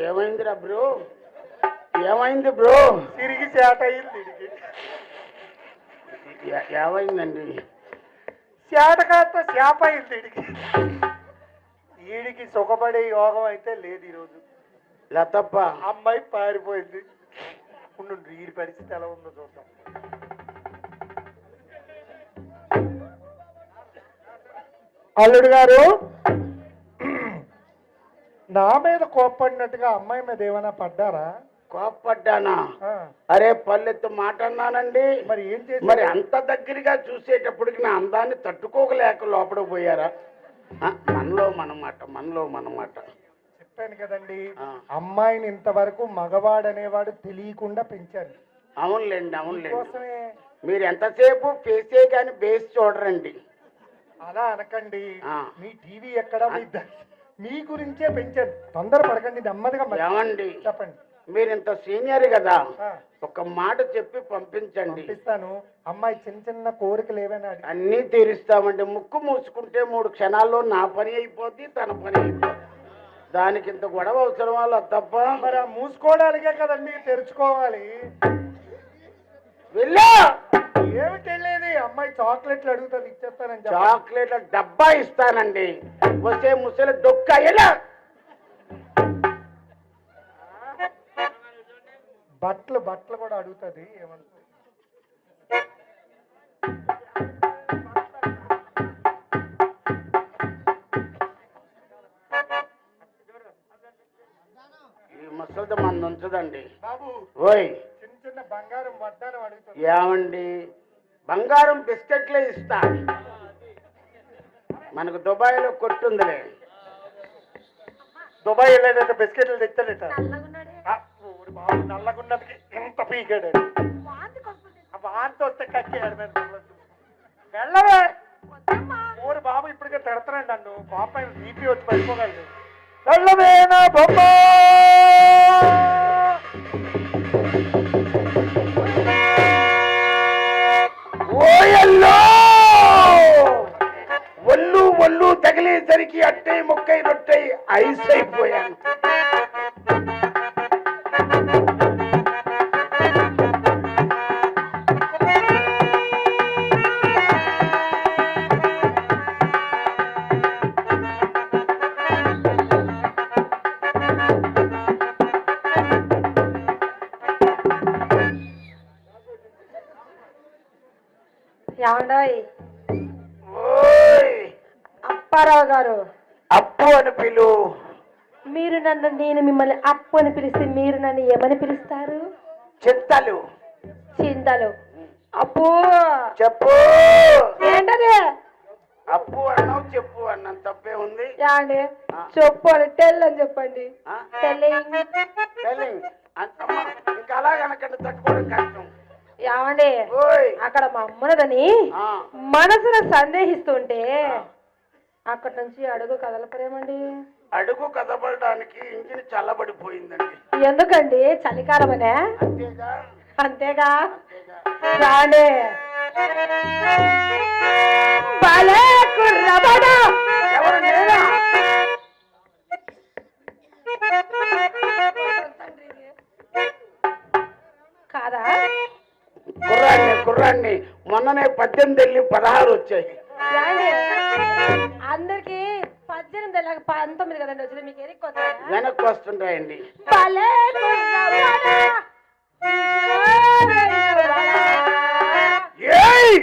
ఏమైందిరా బ్రో? ఏమైంది బ్రో? తిరిగి చేట అయింది. ఏమైందండి? చేట కాస్త చేప అయింది. ఈడికి సుఖపడే యోగం అయితే లేదు ఈరోజు. లతప్ప అమ్మాయి పారిపోయింది. ఈ పరిస్థితి ఎలా ఉందో చూద్దాం. అల్లుడు గారు నా మీద కోప్పడినట్టుగా అమ్మాయి మీద ఏమైనా పడ్డారా? కోప్పడ్డానా? అరే పల్లెత్తు మాట అన్నానండి. మరి ఏం చేసి? మరి అంత దగ్గరగా చూసేటప్పటికి నా అందాన్ని తట్టుకోగలేక లోపల పోయారా? మనలో మనమాట చెప్పాను కదండి, అమ్మాయిని ఇంతవరకు మగవాడనేవాడు తెలియకుండా పెంచాను. అవునులేండి. మీరు ఎంతసేపు ఫేసే కానీ బేస్ చూడరండి. అలా అనకండి. మీ టీవీ ఎక్కడ? మీ గురించే పెంచాను. తొందర పడకండి, నెమ్మదిగా. ఏమండి చెప్పండి. మీరు ఇంత సీనియర్ కదా, ఒక మాట చెప్పి పంపించండి. పంపిస్తాను. అమ్మాయి చిన్న చిన్న కోరికలు ఏమైనా అన్నీ తీరుస్తామండి. ముక్కు మూసుకుంటే 3 క్షణాల్లో నా పని అయిపోద్ది, తన పని అయిపోద్ది. దానికి ఇంత గొడవ అవసరం వాళ్ళ తప్ప. మరి ఆ మూసుకోవడానికే కదండి తెరుచుకోవాలి. వెళ్ళా ఏమిటి వెళ్ళేది? అమ్మాయి చాక్లెట్లు అడుగుతుంది, ఇచ్చేస్తానని. చాక్లెట్ల డబ్బా ఇస్తానండి. వచ్చే ముసలి డొక్క ఎలా? బట్టలు కూడా అడుగుతుంది. ఏమంటుంది? ఈ ముసలిది మన ఉంచదండి బాబు. ఓయ్ చిన్న బంగారం వడ్డానం అడుగుతుంది. ఏమండి బంగారం బిస్కెట్లే ఇస్తా. మనకు దుబాయ్లో కొట్టుందిలే. దుబాయ్ వెళ్ళేదంటే బిస్కెట్లు తెచ్చాడట. బాబు నల్లగున్నదికి ఎంత పీకాడు. వాంతి వస్తే కక్కేయాడు. వెళ్ళవే ఊరు బాబు. ఇప్పటికే తిడతానండి నన్ను. కోపం బీపీ వచ్చి పడిపోగలడు. వెళ్ళవే నా బొమ్మ. ఓయల్లో ఒళ్ళు తగిలేసరికి అట్టై మొక్కై రొట్టై ఐస్ అయిపోయాను. ఏమండోయ్ ఓయ్ అప్పారావు గారు, అప్పు అని పిలు. నేను మిమ్మల్ని అప్పు అని పిలిస్తే మీరు నన్ను ఏమని పిలుస్తారు? చింతలు. చింతలు. అప్పు చెప్పు. ఏంటది? అప్పు అన్నావు, చెప్పు అన్నాను, తప్పే ఉంది. ఏమండి చెప్పు అని టెల్ అని చెప్పండి. ఇంకా అలాగనకండి, తట్టుకోవడం కష్టం. ఏమండి అక్కడ మా అమ్మనదని మనసును సందేహిస్తుంటే అక్కడి నుంచి అడుగు కదలపరేమండి? అడుగు కదపడడానికి ఇంజిన్ చల్లబడిపోయిందండి. ఎందుకండి? చలికాలమనే. అంతేగా అంతేగా. రాండి భలే కుర్రబడా. ఎవరు? నేనా? కాదా? కుర్రాన్ని మొన్ననే 18 వెళ్ళి 16 వచ్చాయి. అందరికి 18 19 కదండి వచ్చింది, మీకు వెనక్కి వస్తుంటాయండి. భలే ఏయ్!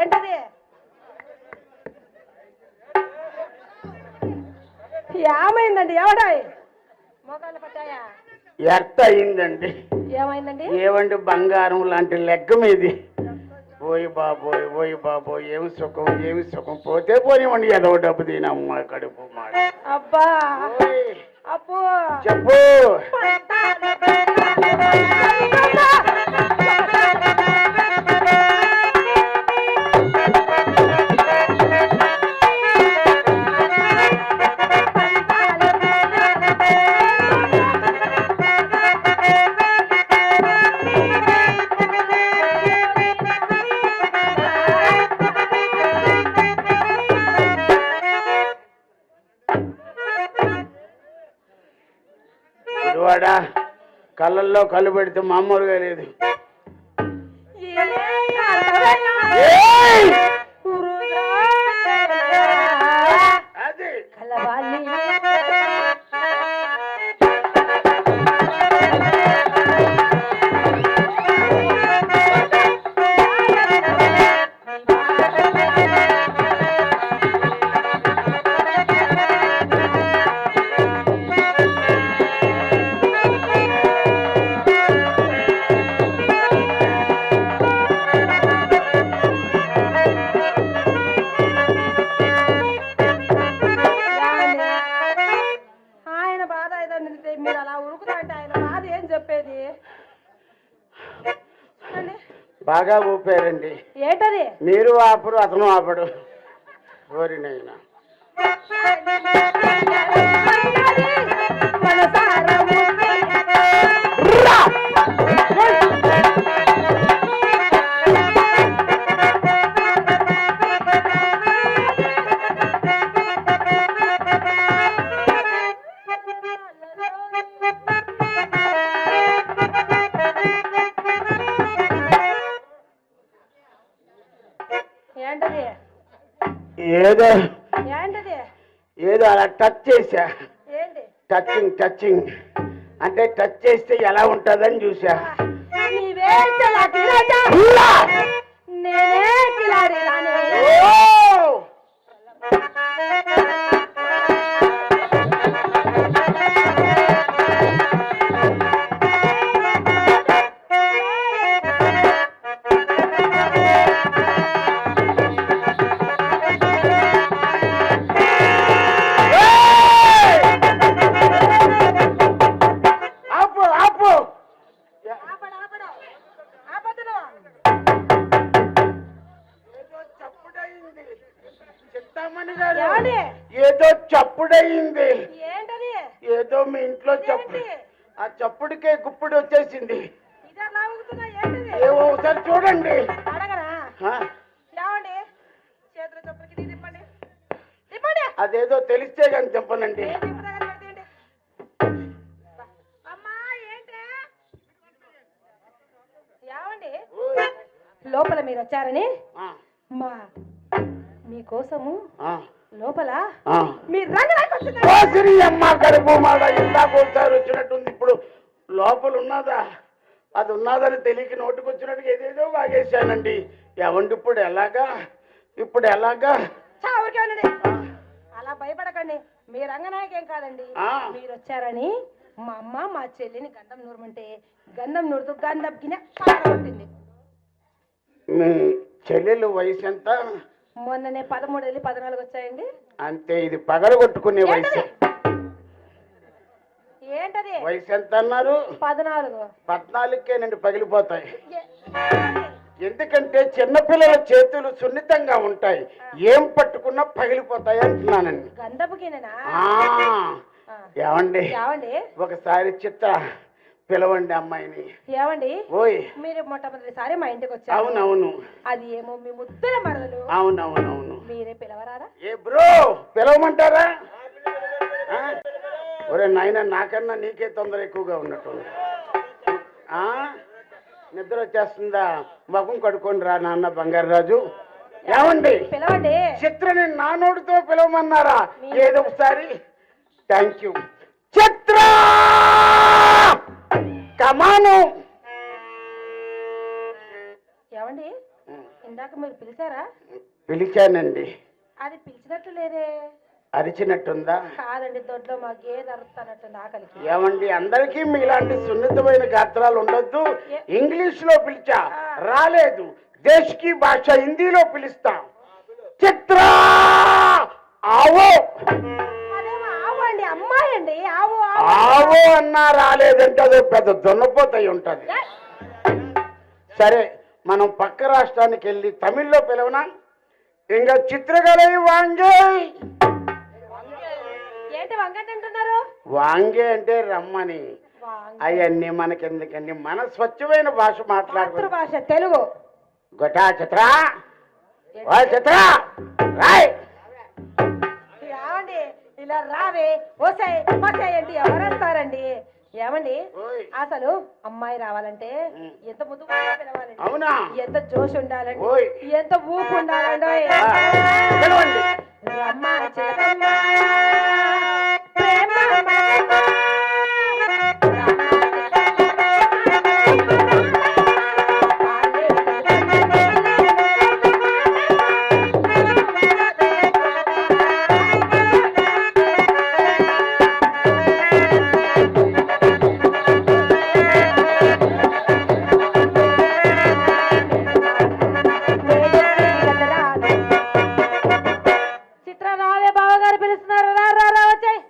ఏంటది? ఏమైందండి? ఎవడాయి మోకాళ్ళు పట్టాయా? ఎర్త అయిందండి. ఏమైందండి? ఏవండి బంగారం లాంటి లెగ్గ మీది. ఓయ్ బాబోయ్ ఏమి సుఖం. పోతే పోనివ్వండి, ఏదో డబ్బు తినమ్మా కడుపు మాట. అబ్బా అప్పు చెప్పు. వాడా కళ్ళల్లో కళ్ళు పెడితే మామూలుగా లేదు. అది మీరు అలా ఉరుకుతా అంటే ఆయన బాధ ఏం చెప్పేది? బాగా ఊపారండి. ఏంటది? మీరు ఆపరు, అతను ఆపడు. ఓరినైనా ఏదో అలా టచ్ చేశా. టచింగ్ అంటే టచ్ చేస్తే ఎలా ఉంటుందని చూసా. ఏదో చప్పుడయింది. ఏంటది? ఏదో మీ ఇంట్లో చప్పుడు. ఆ చప్పుడికే గుప్పుడు వచ్చేసింది. ఇదే లాగుతున్నా ఏంటది? ఏవో ఒకసారి చూడండి. అడగరా? ఆ, ఏమండి చేతుల చప్పుడుకి ఇది తిప్పండి తిప్పండి. అదేదో తెలిస్తే కానీ చెప్పనండి. ఏం తిప్పదగర పెడితేంటి? అమ్మా ఏంటి? ఏమండి లోపల మీరు వచ్చారని ఆ, మా మీకోసము ఆ, లోపల ఆ. మీ రంగనాయకు వచ్చింది. ఓ సిరి అమ్మ కడుపు మాడ ఇందాక ఒకసారి వచ్చినట్టుంది. ఇప్పుడు లోపల ఉన్నదా? అది ఉన్నదని తెలియక నోటికి వచ్చినట్టుగా ఏదేదో వాగేశానండి. ఎవండి ఇప్పుడు ఎలాగా? ఇప్పుడు ఎలాగా? ఊరికే ఉండండి. అలా భయపడకండి. మీ రంగనాయకు ఏం కాదండి. ఆ. మీరు వచ్చారని మా అమ్మ మా చెల్లిని గంధం నూరమంటే గంధం నూరుతూ గంధం గిన్నె పగలగొట్టింది. మీ చెల్లెలు వయసు ఎంత? మొన్ననే 13 వెళ్ళి 14 వచ్చాయండి. అంతే, ఇది పగలగొట్టుకునే వయసు. ఏంటది? వయసు ఎంత అన్నారు? 14. 14కేనండి పగిలిపోతాయి. ఏ- ఎందుకంటే చిన్నపిల్లల చేతులు సున్నితంగా ఉంటాయి, ఏం పట్టుకున్నా పగిలిపోతాయి అంటున్నానండి. గంధపు గిన్నెనా? ఆ, ఏమండి ఏమండి ఒకసారి చిత్ర పిలవండి అమ్మాయిని. ఏమండి ఓయ్, మీరు మొట్టమొదటిసారి మా ఇంటికి వచ్చారు. అవునవును, అది ఏమో మీ ముద్దుల మరదలు. అవునవునవును. మీరే పిలవరారా? ఏ బ్రో, పిలవమంటారా? ఆ? ఒరే నాయన, నాకన్నా నీకే తొందర ఎక్కువగా ఉన్నట్టుంది. ఆ? నిద్ర వచ్చేస్తుందా? ముఖం కడుక్కొని రా నాన్న బంగారు రాజు. ఏమండి పిలవండి. చిత్రని నా నోటితో పిలవమన్నారా? ఏదో ఒకసారి. Thank you. చిత్ర కమాను. ఏమండి ఇందాక మీరు పిలిచారా? పిలిచానండి. అది పిలిచినట్లు లేదే. అరిచినట్టుందా? కాదండి, దొడ్లో మా గేదె అరుస్తానట్టుంది ఆకలికి. ఏమండి అందరికీ మీలాంటి సున్నితమైన గాత్రాలు ఉండొద్దు. ఇంగ్లీష్ లో పిలిచా, రాలేదు. దేశకి భాష హిందీలో పిలుస్తా. చిత్ర ఆవో. అదేమో ఆవు అండి, అమ్మాయి అండి. ఆవు ఆవో అన్నా రాలేదంటే అదో పెద్ద దున్నపోతయి ఉంటది. సరే, మనం పక్క రాష్ట్రానికి వెళ్ళి తమిళ్లో పిలవనా? ఇంకా చిత్రకళ వాంగే. ఏంటి వంగటి అంటున్నారు? వాంగే అంటే రమ్మని. అవన్నీ మనకెందుకండి, మన స్వచ్ఛమైన భాష మాట్లాడుకో. భాష తెలుగు. గొటా చిత్ర, ఓ చిత్ర రాయ్. ఏమండి ఇలా రావే వసాయి వసాయండి ఎవరు వస్తారండి? ఏమండి ఓయ్. అసలు అమ్మాయి రావాలంటే ఎంత ముద్దు పిలవాలండి, అవునా? ఎంత జోష్ ఉండాలండి, ఓయ్. ఎంత ఊపు ఉండాలండి. పిలవండి. రమ్మ చిలకమ్మ, ప్రేమ మలకమ్మ, చిత్ర రావే బావగారు పిలుస్తున్నారు. రా రా రా వచ్చాయి.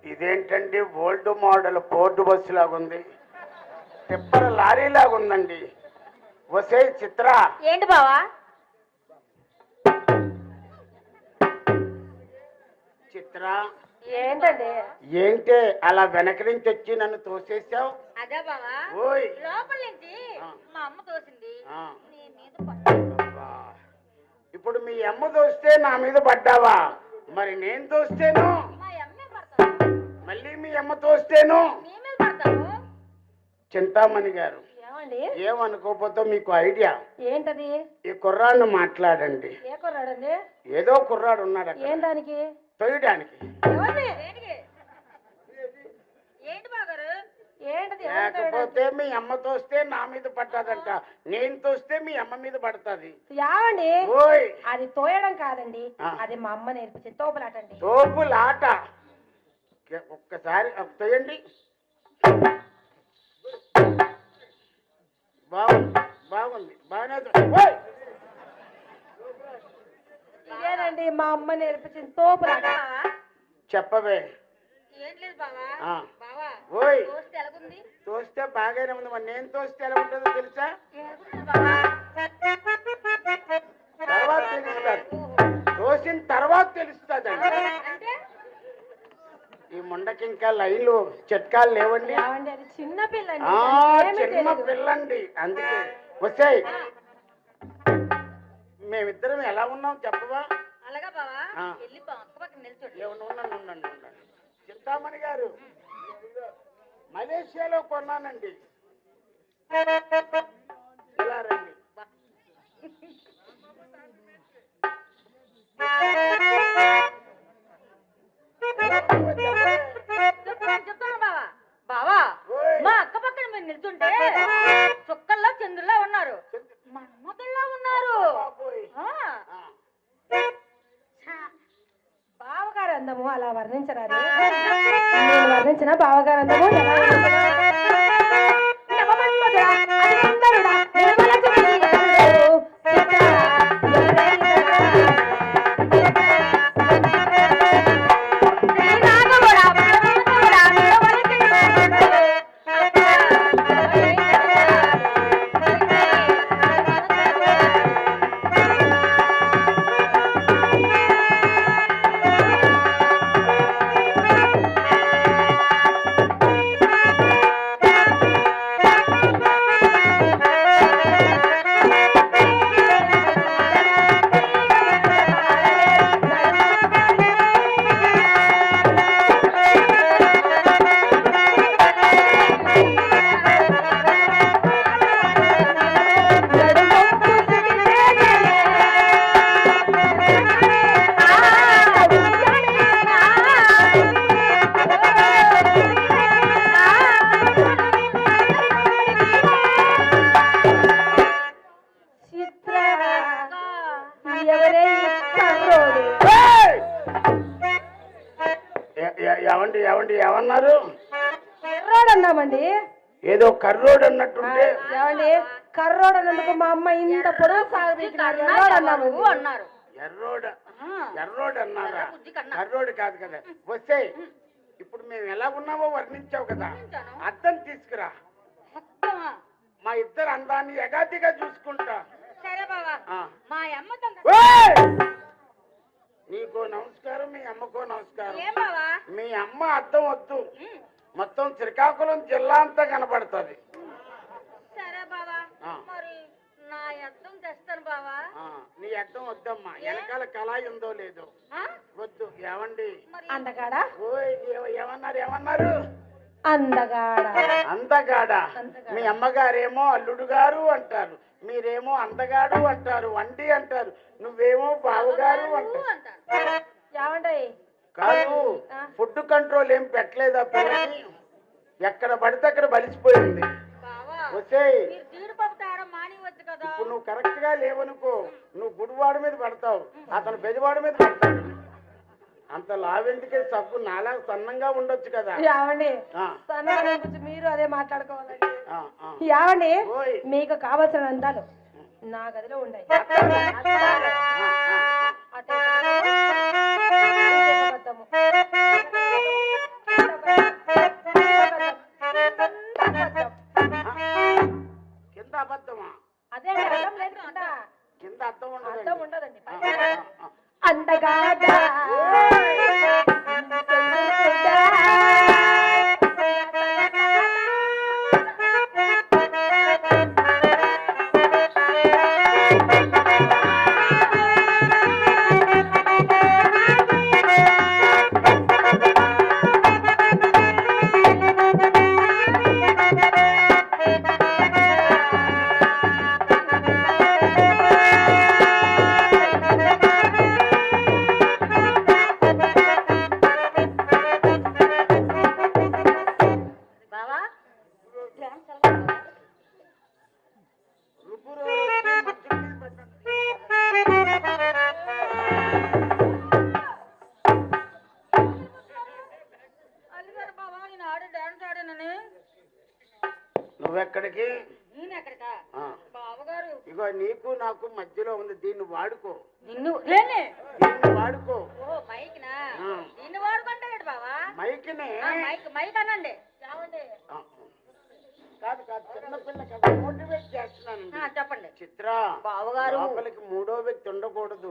ఇదేంటండి ఓల్డ్ మోడల్ పోర్టు బస్సు లాగుంది, తిప్పల లారీ లాగుందండి. వసే చిత్ర. ఏంటి బావా? చిత్ర ఏంటండి? ఏంటే అలా వెనక నుంచి వచ్చి నన్ను తోసేసావు? అదే బావా, ఓయ్. లోపల నుంచి ఆ. మా అమ్మ తోసింది. ఆ. నీ మీద పడ్డా. అబ్బా. ఇప్పుడు మీ అమ్మ తోస్తే నా మీద పడ్డావా? మరి నేను తోస్తేను? మా అమ్మే పడతావు. మళ్ళీ మీ అమ్మ తోస్తేను? నీ మీద పడతావు. చింతామణి గారు, ఏమండి ఏమనుకోపోతే మీకు ఐడియా. ఏంటది? ఈ కుర్రాడిని మాట్లాడండి. ఏ కుర్రాడండి? ఏదో కుర్రాడు ఉన్నాడు అక్కడ, ఏం దానికి? తొయ్యడానికి. ఎవరిని? దేనికి? ఏంటి బాగారు? ఏంటది? లేకపోతే మీ అమ్మ తోస్తే నా మీద పడ్డాదంట, నేను తోస్తే మీ అమ్మ మీద పడుతుంది. యావండి ఓయ్, అది తోయడం కాదండి, ఆ. అది మా అమ్మ నేర్పించింది తోపులాటండి. తోపులాట. ఒక్కసారి తొయ్యండి. బాగుంది, బాగుంది, బాగానే ఓయ్. ఇదేనండి మా అమ్మ నేర్పించింది తోపులాట. బావా, చెప్పవే. ఏం లేదు బావా. ఆ. బావా, ఓయ్ తోస్తే ఎలాగుంది? తోస్తే బాగానే ఉంది, మరి నేను తోస్తే ఎలా ఉంటుందో తెలుసా? ఎలాగుంది బావా? తర్వాత తెలుస్తుంది, తోసిన తర్వాత తెలుస్తుంది అండి. అంటే ఈ ముండకి ఇంకా లైన్లు చిట్కాలు లేవండి. ఏమండి అది చిన్న పిల్ల అండి, ఆ దానికి ఏమీ చిన్న తెలీదు. పిల్లండి, అందుకే వచ్చాయి. మేమిద్దరం ఎలా ఉన్నాం చెప్పవా? అలాగా బావా? ఆ. వెళ్ళి అక్క పక్కన నిల్చోండి. ఉండండి ఉండండి ఉండండి. చింతామణి గారు, మలేషియాలో కొన్నానండి, ఇలా రండి. చెప్తాను బావా. బావా ఓయ్. మా అక్క పక్కన మీరు నిల్చుంటే చుక్కల్లో చంద్రులా ఉన్నారు, మన్మధుల్లా ఉన్నారు. బాబోయ్. ఆ. ఆ. బావగారు అందము అలా వర్ణించరాదు. నేను వర్ణించిన బావగారు అందము ఎలా వర్ణించను? నవమన్మధుడా, అతిసుందరుడా, నిర్మల చుక్కలు, చిత్రాల, శ్రీనాథుడా, ప్రమోదుడా, నిర్మల ఎవరే ఈ కర్రోడు? ఏయ్! ఏమండి ఏమండి ఏమన్నారు? కర్రోడు అన్నామండి. ఏదో కర్రోడు అన్నట్టుంటే ఏమండి కర్రోడు అన్నందుకు మా అమ్మ ఇంత పొడవు సాగబీకినారు. ఎర్రోడు అన్నామండి. అన్నారు. ఎర్రోడు ఆ. ఎర్రోడు అన్నారా? బుజ్జి కన్నా. కర్రోడు కాదు కదా. వస్తే ఇప్పుడు మేము ఎలా ఉన్నామో వర్ణించావు కదా, వర్ణించాను. అద్దం తీసుకురా. అత్తమా? మా ఇద్దరు అందాన్ని ఎగాదిగా చూసుకుంటా. సరే బావా. ఆ. మా అమ్మ దొంగ. ఓయ్! నీకో నమస్కారం, మీ అమ్మకో నమస్కారం. ఏం బావా? మీ అమ్మ అద్దం వద్దు, మొత్తం శ్రీకాకుళం జిల్లా అంతా కనపడుతుంది. సరే బావా. ఆ. మరి నా అద్దం తెస్తాను బావా. నీ అద్దం వద్దమ్మా, వెనకాల కళాయి ఉందో లేదో ఆ? వద్దు. ఏమండి? మరి అందగాడా ఓయ్ ఏమన్నారు ఏమన్నారు? అందగాడా అందగాడా? అందగాడా. మీ అమ్మగారేమో అల్లుడు గారు అంటారు, మీరేమో అందగాడు అంటారు, వండి అంటారు, నువ్వేమో బావగారు అంటారు. అంటారు. ఏమండి కాదు, ఫుడ్ కంట్రోల్ ఏం పెట్టలేదా పిల్లకి? ఎక్కడ పడితే అక్కడ బలిసిపోయింది. బావా వచ్చేయ్, మీరు జీడిపప్పు తేడం మానేయవచ్చు కదా. ఇప్పుడు నువ్వు కరెక్ట్ గా లేవనుకో, నువ్వు గుడివాడి మీద పడతావు, అతను బెదివాడి మీద పడతాడు. అంత లావెందుకే, సబ్బు నాలా సన్నంగా ఉండొచ్చు కదా. ఏమండి ఆ. సన్నగా గురించి మీరు అదే మాట్లాడుకోవాలండి. ఆ, ఆ. ఏమండి ఓయ్. మీకు కావాల్సిన అందాలు నా గదిలో ఉన్నాయి. ఆ, ఆ. అటే అబద్ధము. కింద అబద్ధమా? అదే అర్థం లేదు కదా. కింద అర్థం అర్థం ఉండదు. ఉండదండి. ఆ. అందగాడా బావా రుబ్బురు వచ్చి మధ్య మీద పడ్డట్టు. అల్లిగారు బావా నేను ఆడే డాన్స్ ఆడానని. నువ్వెక్కడికి? నేను ఎక్కడికా? ఆ. బావగారు ఇగో నీకు నాకు మధ్యలో ఉంది, దీన్ని వాడుకో, నిన్ను లేనే. దీన్ని వాడుకో. ఓ బైక్ నా ఆ. నిన్ను వాడుకుంటాడు ఏంటి బావా మైక్ని మైక్ మైక్ అనండి ఆ, కాదు కాదు చిన్నపిల్ల కదా మోటివేట్ చేస్తున్నానండి. చెప్పండి చిత్ర బావగారు. లోపలికి మూడో వ్యక్తి ఉండకూడదు.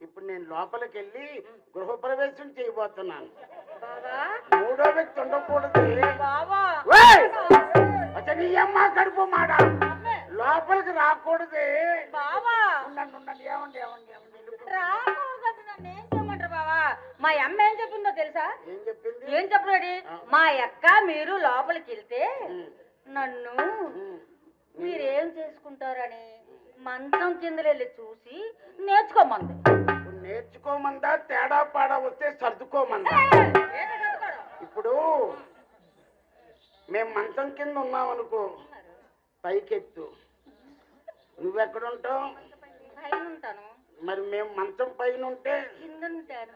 ఇప్పుడు నేను లోపలికి వెళ్ళి గృహప్రవేశం చేయబోతున్నాను. బావా మూడో వ్యక్తి ఉండకూడదు. బావా ఓయ్! అసలు నీ అమ్మ కడుపు మాట లోపలికి రాకూడదు. బావా ఉండండి, ఉండండి. ఏమండి ఏమండి ఏమండి రాకూడదు నన్ను ఏం చేయమంటారు బావా మా అమ్మ ఏం చెప్పిందో తెలుసా ఏం చెప్పింది? ఏం చెప్పలేడి మా అక్క మీరు లోపలికి వెళ్తే నన్ను మీరేం చేసుకుంటారని మంచం కింద వెళ్ళి చూసి నేర్చుకోమంది. ఇప్పుడు నేర్చుకోమందా తేడా పాడా వస్తే సర్దుకోమందా? ఇప్పుడు మేము మంచం కింద ఉన్నామనుకో పైకెత్తు. నువ్వెక్కడుంటావు? పైన ఉంటాను మరి మేము మంచం పైన ఉంటే కింద ఉంటాను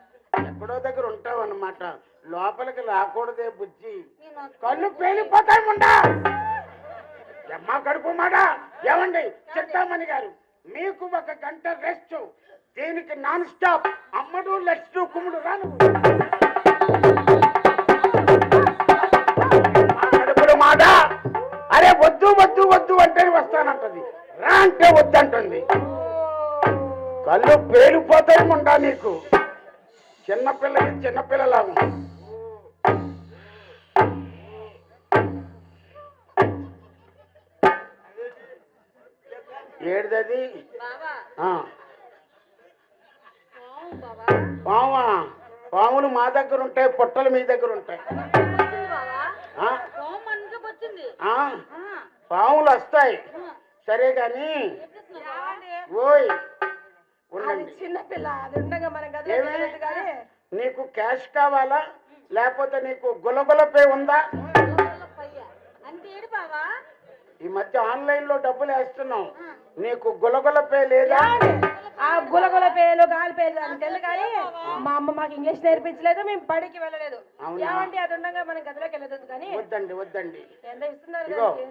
ఎక్కడో దగ్గర ఉంటావు అన్నమాట. లోపలికి రాకూడదే బుజ్జి, నేను కళ్ళు పేలిపోతాయి ముండా. అమ్మా కడుపు మాట. ఏమండి చింతామణి గారు, మీకు 1 గంట రెస్ట్. దీనికి నాన్ స్టాప్ అమ్మడు లెట్స్ డు కుమ్ముడు రాను. కడుపుడు మాట. అరే వద్దు వద్దు వద్దు అంటే వస్తానంటది, రా అంటే వద్దంటుంది. కళ్ళు పేలిపోతాయి ముండా నీకు. చిన్నపిల్లకి చిన్నపిల్లలాగా. ఏడుదది బావా బావా పామా? పాములు మా దగ్గర ఉంటాయి, పొట్టలు మీ దగ్గర ఉంటాయి. వచ్చింది బావా ఆ? కోమ మనసుకు వచ్చింది ఆ? పాములు వస్తాయి సరే గాని. ఓయ్ ఉండండి. చిన్నపిల్ల అది ఉండగా మన గదిలో ఏమే? తెలియదు కానీ నీకు క్యాష్ కావాలా లేకపోతే నీకు గులగుల పే ఉందా? అంటే ఏడు బావా ఈ మధ్య ఆన్లైన్ లో డబ్బులు వేస్తున్నాం. నీకు గులగుల పే లేదా? ఆ గులగుల పేలు గాలి పేలు అని తెలుసు కానీ మా అమ్మ మాకు ఇంగ్లీష్ నేర్పించలేదు, మేము బడికి వెళ్ళలేదు. అవునా? ఏమంటే అది ఉండగా మనం గదిలోకి వెళ్ళదు కానీ వద్దండి వద్దండి. ఎంత ఇస్తున్నారు ఇదిగో దానికి?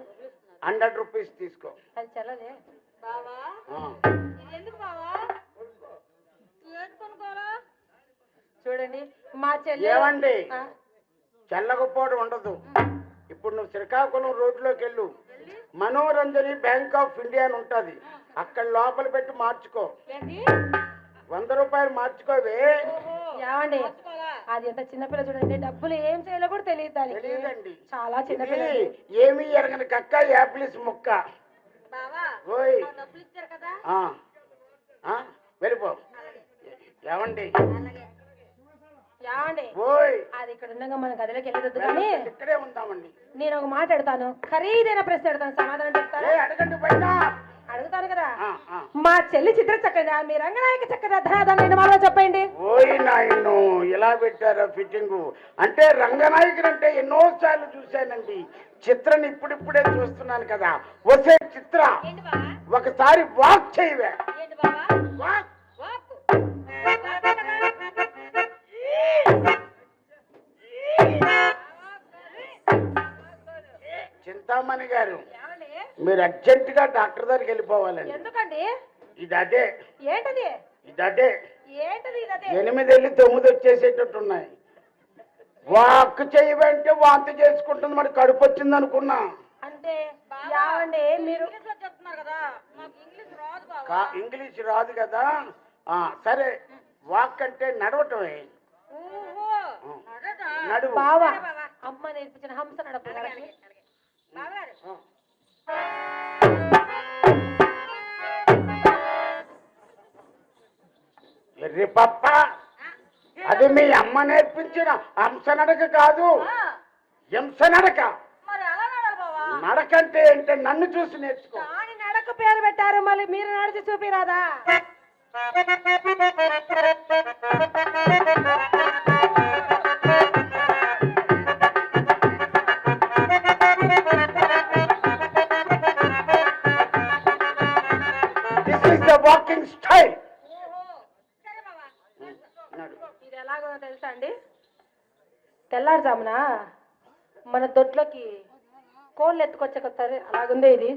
100 రూపీస్ తీసుకో. అది చల్లదే. బావా ఆ. ఇది ఎందుకు బావా ఏడు కొనుక్కోరా చూడండి మా చెల్లి ఏమండి ఆ, చల్లకపోవడం ఉండదు. ఇప్పుడు నువ్వు శ్రీకాకుళం రోడ్లోకి వెళ్ళు, మనోరంజని బ్యాంక్ ఆఫ్ ఇండియా అని ఉంటుంది. అక్కడ లోపల పెట్టి మార్చుకో. ఏంటి 100 రూపాయలు మార్చుకోవే. ఏమండి అది ఎంత చిన్నపిల్ల చూడండి, డబ్బులు ఏం చేయాలో కూడా తెలియదు దానికి. తెలియదండి. చాలా చిన్నపిల్ల. ఏమీ ఎరగని కక్క యాపిల్స్ ముక్క. బావా ఓయ్ నాకు డబ్బులు ఇచ్చారు కదా ఆ, ఆ, వెళ్ళిపో. ఏమండి ఏమండి ఓయ్ అది ఇక్కడ ఉండగా మన గదిలోకి వెళ్ళదు కానీ ఇక్కడే ఉందామండి. నేను ఒక మాట అడుగుతాను, ఖరీదైన ప్రశ్న అడుగుతాను, సమాధానం చెప్తాను. అడగండి పైన. అడుగుతాను కదా. ఆ, ఆ. మా చెల్లి చిత్ర చక్కదా మీ రంగనాయక చక్కదా ధనాదాన్ని ఎన్నమాలో చెప్పండి. ఓయ్ నాయను ఇలా పెట్టారా ఫిట్టింగు? అంటే రంగనాయకుడు అంటే ఎన్నోసార్లు చూశానండి. చిత్రని ఇప్పుడిప్పుడే చూస్తున్నాను కదా. వసే చిత్ర ఏంటి బావా ఒకసారి వాక్ చేయవే. ఏంటి బావా వాక్. వాకు చింతామణి గారు ఏమండి? మీరు అర్జెంట్ గా డాక్టర్ దగ్గరికి వెళ్ళిపోవాలండి. ఎందుకండి? ఇది అదే ఏంటది? ఇది అదే ఏంటది ఇదదే? 8 వెళ్ళి 9 వచ్చేసేటట్టున్నాయి. వాక్ చేయవంటే వాంతి చేసుకుంటుంది. మరి కడుపు వచ్చింది అనుకున్నా. అంటే ఏమండి మీరు ఇంగ్లీష్ లో చెప్తున్నారు కదా నాకు ఇంగ్లీష్ రాదు బావా ఇంగ్లీష్ రాదు కదా. సరే వాక్ అంటే నడవటమే. ఓహో నడదా నడువు. బావా అమ్మ నేర్పించిన హంస నడప బావగారు ఎర్రి పప్ప, అది మీ అమ్మ నేర్పించిన హంస నడక కాదు, హింస నడక. మరి ఎలా నడాలి బావా నడకంటే ఏంటంటే నన్ను చూసి నేర్చుకో. దాని నడక పేరు పెట్టారు, మళ్ళీ మీరు నడిచి చూపిరాదా? This is the walking style. సరే బావా ఇది ఎలాగో తెలుసా అండి? తెల్లారుజామున మన దొడ్లోకి కోళ్ళు ఎత్తుకొచ్చుకొస్తారు, అలాగుంది ఇది.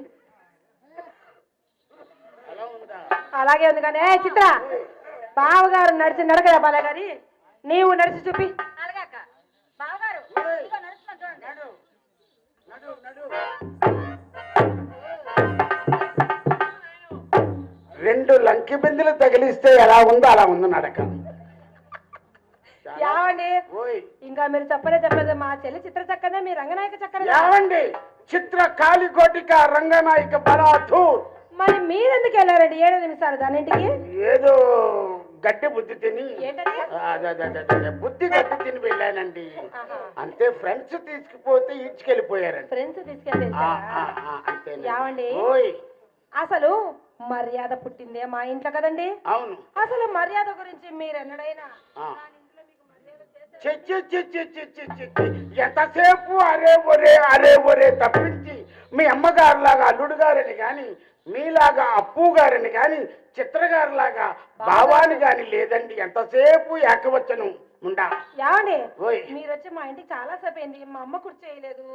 అలా ఉందా? అలాగే ఉంది కానీ చిత్ర బావగారు నడిచి నడక చెప్పాలి కానీ నీవు నడిచి చూపి. అలాగే అక్క రెండు లంకి బిందెలు తగిలిస్తే ఎలా ఉందో అలా ఉంది నడక. యావండి ఓయ్ ఇంకా మీరు చెప్పలేదు మా చెల్లి చిత్ర చక్కనే మీ రంగనాయక చక్కనే యావండి, చిత్ర కాళికోటిక రంగనాయక బలాధూర్. మరి మీరెందుకు వెళ్ళారండి 7 నిమిషాలు దానింటికి? ఏదో గడ్డి బుద్ధి తిని ఏంటది? బుద్ధి గడ్డి తిని వెళ్ళానండి. అంతే, ఫ్రెండ్స్ తీసుకుపోతే ఈడ్చుకెళ్ళిపోయారండి. ఫ్రెండ్స్ తీసుకెళ్ళి అంతే. యావండి ఓయ్ అసలు మర్యాద పుట్టిందే మా ఇంట్లో కదండి. అవును. అసలు మర్యాద గురించి మీరు ఎన్నడైనా ఎంతసేపు అరే ఒరే తప్పించి మీ అమ్మగారు లాగా అల్లుడు గారని కానీ, మీలాగా అప్పు గారని కానీ, చిత్రగారు లాగా బావాని కానీ లేదండి. ఎంతసేపు ఏకవచనం ఉండా. యావండి ఓయ్ మీరు వచ్చి మా ఇంటికి చాలా సేపు అయింది. మా అమ్మ కుర్చీ వేయలేదు,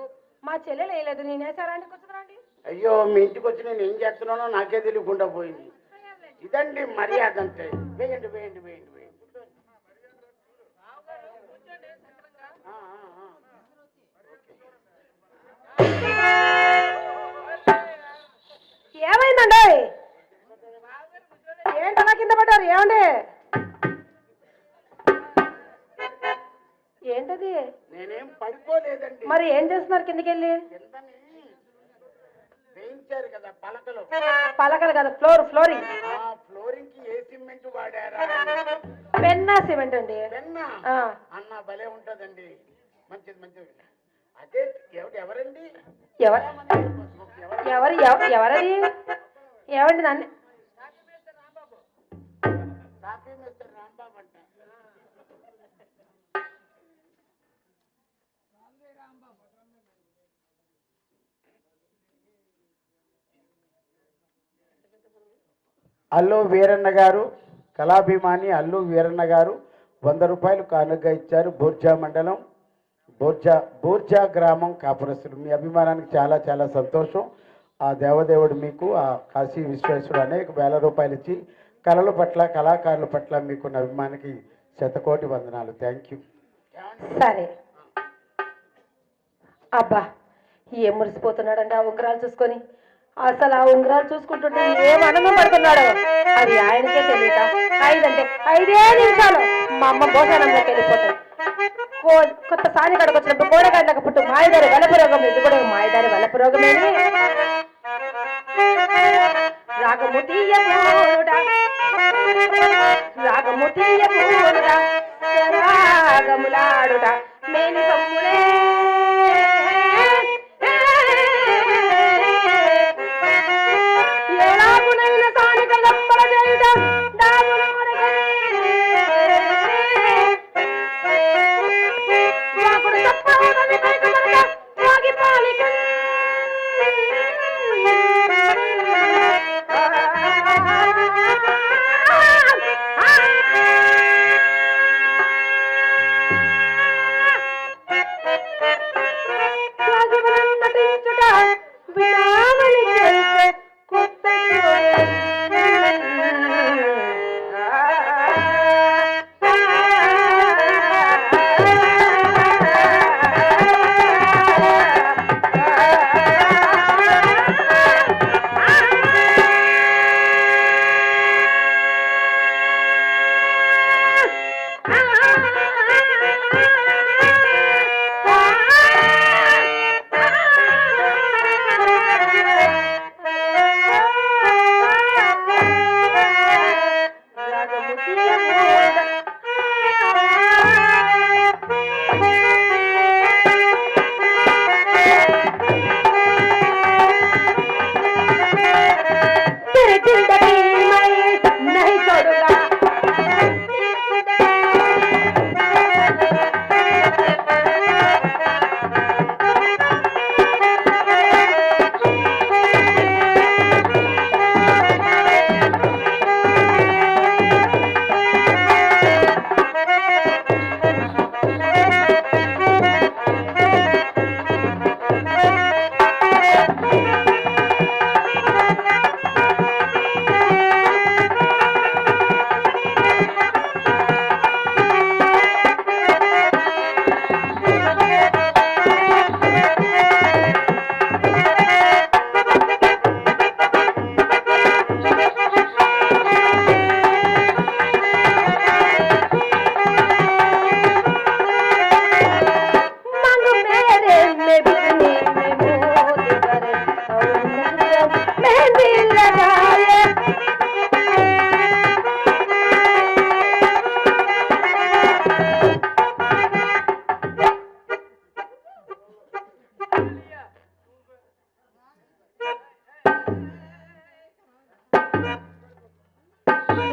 మా చెల్లెలు వేయలేదు. నేనేసారా అండి కూర్చున్నాండి? అయ్యో, మీ ఇంటికి వచ్చి నేను ఏం చేస్తున్నానో నాకే తెలియకుండా పోయింది. ఇదండి మర్యాద అంటే. వేయండి వేయండి వేయండి వేయండి. ఏమైందండి? ఏంటలా కింద పడ్డారు? ఏమండి? ఏంటది? నేనేం పడిపోలేదండి. మరి ఏం చేస్తున్నారు కిందకి వెళ్ళి? ఎంతని వేయించారు కదా పలకలు. పలకలు కదా, ఫ్లోరింగ్. ఫ్లోరింగ్ కి ఏ సిమెంట్ వాడారా? పెన్నా సిమెంట్ అండి. పెన్నా అన్న భలే ఉంటదండి. మంచిది మంచిది. అదే ఎవరండి? ఎవరది? ఏమండి నన్ను? కాఫీ మిస్టర్ రాంబాబు అంట. అల్లు వీరన్న గారు, కళాభిమాని అల్లు వీరన్న గారు 100 రూపాయలు కానుకగా ఇచ్చారు. బోర్జా మండలం, బోర్జా గ్రామం కాపురస్తులు. మీ అభిమానానికి చాలా చాలా సంతోషం. ఆ దేవదేవుడు మీకు, ఆ కాశీ విశ్వేశ్వరుడు అనేక వేల రూపాయలు ఇచ్చి కళల పట్ల, కళాకారుల పట్ల మీకున్న అభిమానికి 100,000,000 వందనాలు. Thank you. సరే అబ్బా, ఏం మురిసిపోతున్నాడండి ఆ ఉంగరాలు చూసుకొని. అసలు ఆ ఉంగరాలు చూసుకుంటుంటే ఏం ఆనందం పడుతున్నాడు అది ఆయనకే తెలియక. 5 నిమిషాలు మా అమ్మ భోజనంలోకి వెళ్ళిపోతాయి. కొత్త సాని కడకు వచ్చినప్పుడు కోడగాడ్లకు పుట్టు మాయదారి వలపురోగం, ఇది కూడా మాయదారి వలపురోగమే. రాగములాడుట మేని సమ్ములే ఎలాగునైన సానిక లప్పల చేయుట వాకుడు తప్పని పైకమనక వాగి పాలిక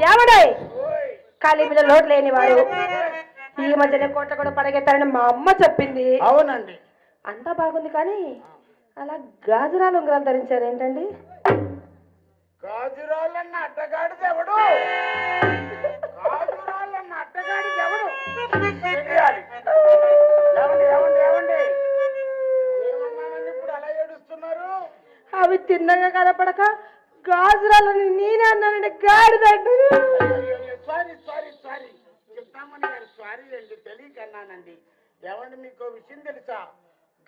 ఏమడే ఓయ్ ఖాళీ మీద లోటు లేని వారు ఈ మధ్యనే కోట్ల కూడా పడగెత్తారని మా అమ్మ చెప్పింది. అవునండి. అంతా బాగుంది కానీ అలా గాజురాలు ఉంగరాలు ధరించారు ఏంటండి? గాజురాలన్న అడ్డగాడిది ఎవడు? గాజురాలన్న అడ్డగాడిది ఎవడు తెలియాలి. ఏమండి ఏమండి ఏమండి ఏమన్నానండి ఇప్పుడు అలా ఏడుస్తున్నారు? అవి తిన్నగా కనపడక గాజురాలని నేనే అన్నానండి. గాడిదండి. సారీ సారీ సారీ చెప్తామని గారు సారీ అండి, తెలియకన్నానండి. ఏమండి మీకు విషయం తెలుసా?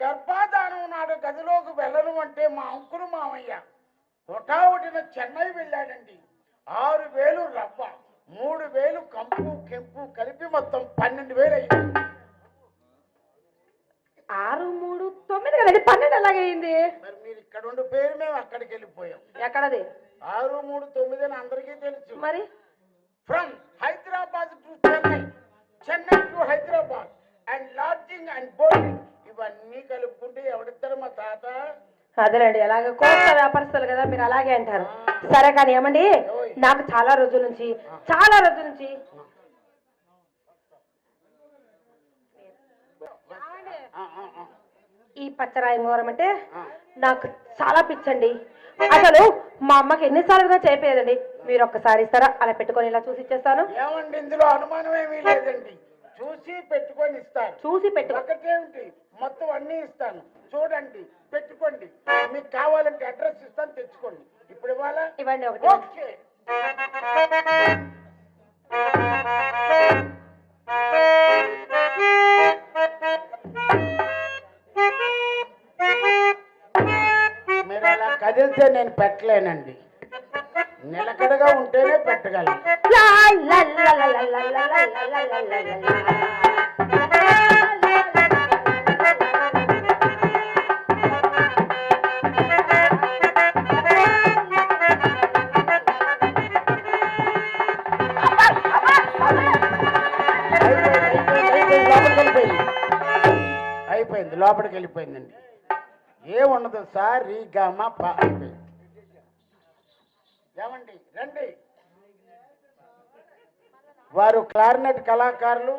గర్భాధానం నాడు గదిలోకి వెళ్ళను అంటే మా అంకులు మామయ్య ఒకటిన చెన్నై వెళ్ళాడండి. 6,000 రవ్వ, 3,000 కంపు కెంపు కలిపి మొత్తం 12,000 అయింది. 6, 3, 9 కదండి, 12 ఎలాగైంది? మరి మీరు ఇక్కడ ఉండి పేరు మేము అక్కడికి వెళ్ళిపోయాం. ఎక్కడది? 6, 3, 9 అని అందరికీ తెలుసు. మరి from Hyderabad to Chennai, Chennai to Hyderabad and lodging and boarding ఇవన్నీ కలుపుకుంటే ఎవడిస్తారు మా తాత? అదేనండి, అలాగే కోట్ల వ్యాపారస్తులు కదా, మీరు అలాగే అంటారు. సరే కానీ ఏమండి, నాకు చాలా రోజుల నుంచి ఈ పచ్చరాయి మోరం అంటే నాకు చాలా పిచ్చండి. అసలు మా అమ్మకి ఎన్నిసార్లుగా చెప్పేదండి. మీరు ఒక్కసారి ఇస్తారా? అలా పెట్టుకొని ఇలా చూసి ఇచ్చేస్తాను. ఏమండి ఇందులో అనుమానం ఏమీ లేదండి. చూసి పెట్టుకొని ఇస్తాను. చూసి పెట్టు. ఒకటేమిటి మొత్తం అన్నీ ఇస్తాను, చూడండి పెట్టుకోండి. మీకు కావాలంటే అడ్రస్ ఇస్తాను, తెచ్చుకోండి. ఇప్పుడు ఇవ్వాలా? ఇవ్వండి ఒకటి. ఓకే. మీరు అలా కదిలితే నేను పెట్టలేనండి. నిలకడగా ఉంటేనే పెట్టగలను. లా లా లా లా లా లా లా లా లా లా లా లా. అయిపోయింది, లోపలికి వెళ్ళిపోయిందండి. ఏముండదు సార్, ఈ గమ అయిపోయింది. ఏమండి రండి, వారు క్లారినెట్ కళాకారులు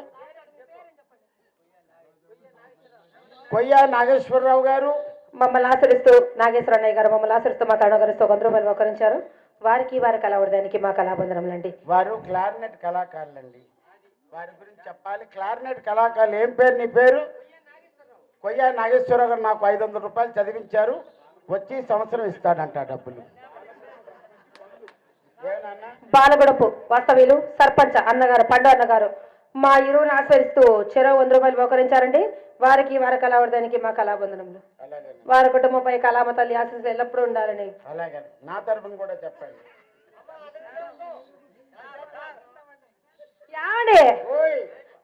కొయ్యా నాగేశ్వరరావు గారు. మమ్మల్ని ఆచరిస్తూ నాగేశ్వర అన్నయ్య గారు మమ్మల్ని ఆచరిస్తూ మా తండ్రిగారిస్తూ 100 రూపాయలు ఒకరించారు. వారికి వారి కళావడానికి మా కళాబంధనండి. వారు క్లారినెట్ కళాకారులండి. వారి గురించి చెప్పాలి. క్లారినెట్ కళాకారులు. ఏం పేరు నీ పేరు? కొయ్యా నాగేశ్వరరావు గారు నాకు 500 రూపాయలు చదివించారు. వచ్చి సంవత్సరం ఇస్తాడంట డబ్బులు. బాలగొడపు వాస్తవ్యులు సర్పంచ్ అన్నగారు పండు అన్నగారు మా ఇరువును ఆశ్రయిస్తూ చెరో 100 రూపాయలు బహుకరించారండి. వారికి వారి కళావర్ధానికి మా కళాబంధనములు. వారి కుటుంబంపై కళామ తల్లి ఆశీస్సులు ఎల్లప్పుడూ ఉండాలని. అలాగే నా తరఫున కూడా చెప్పండి. యాడే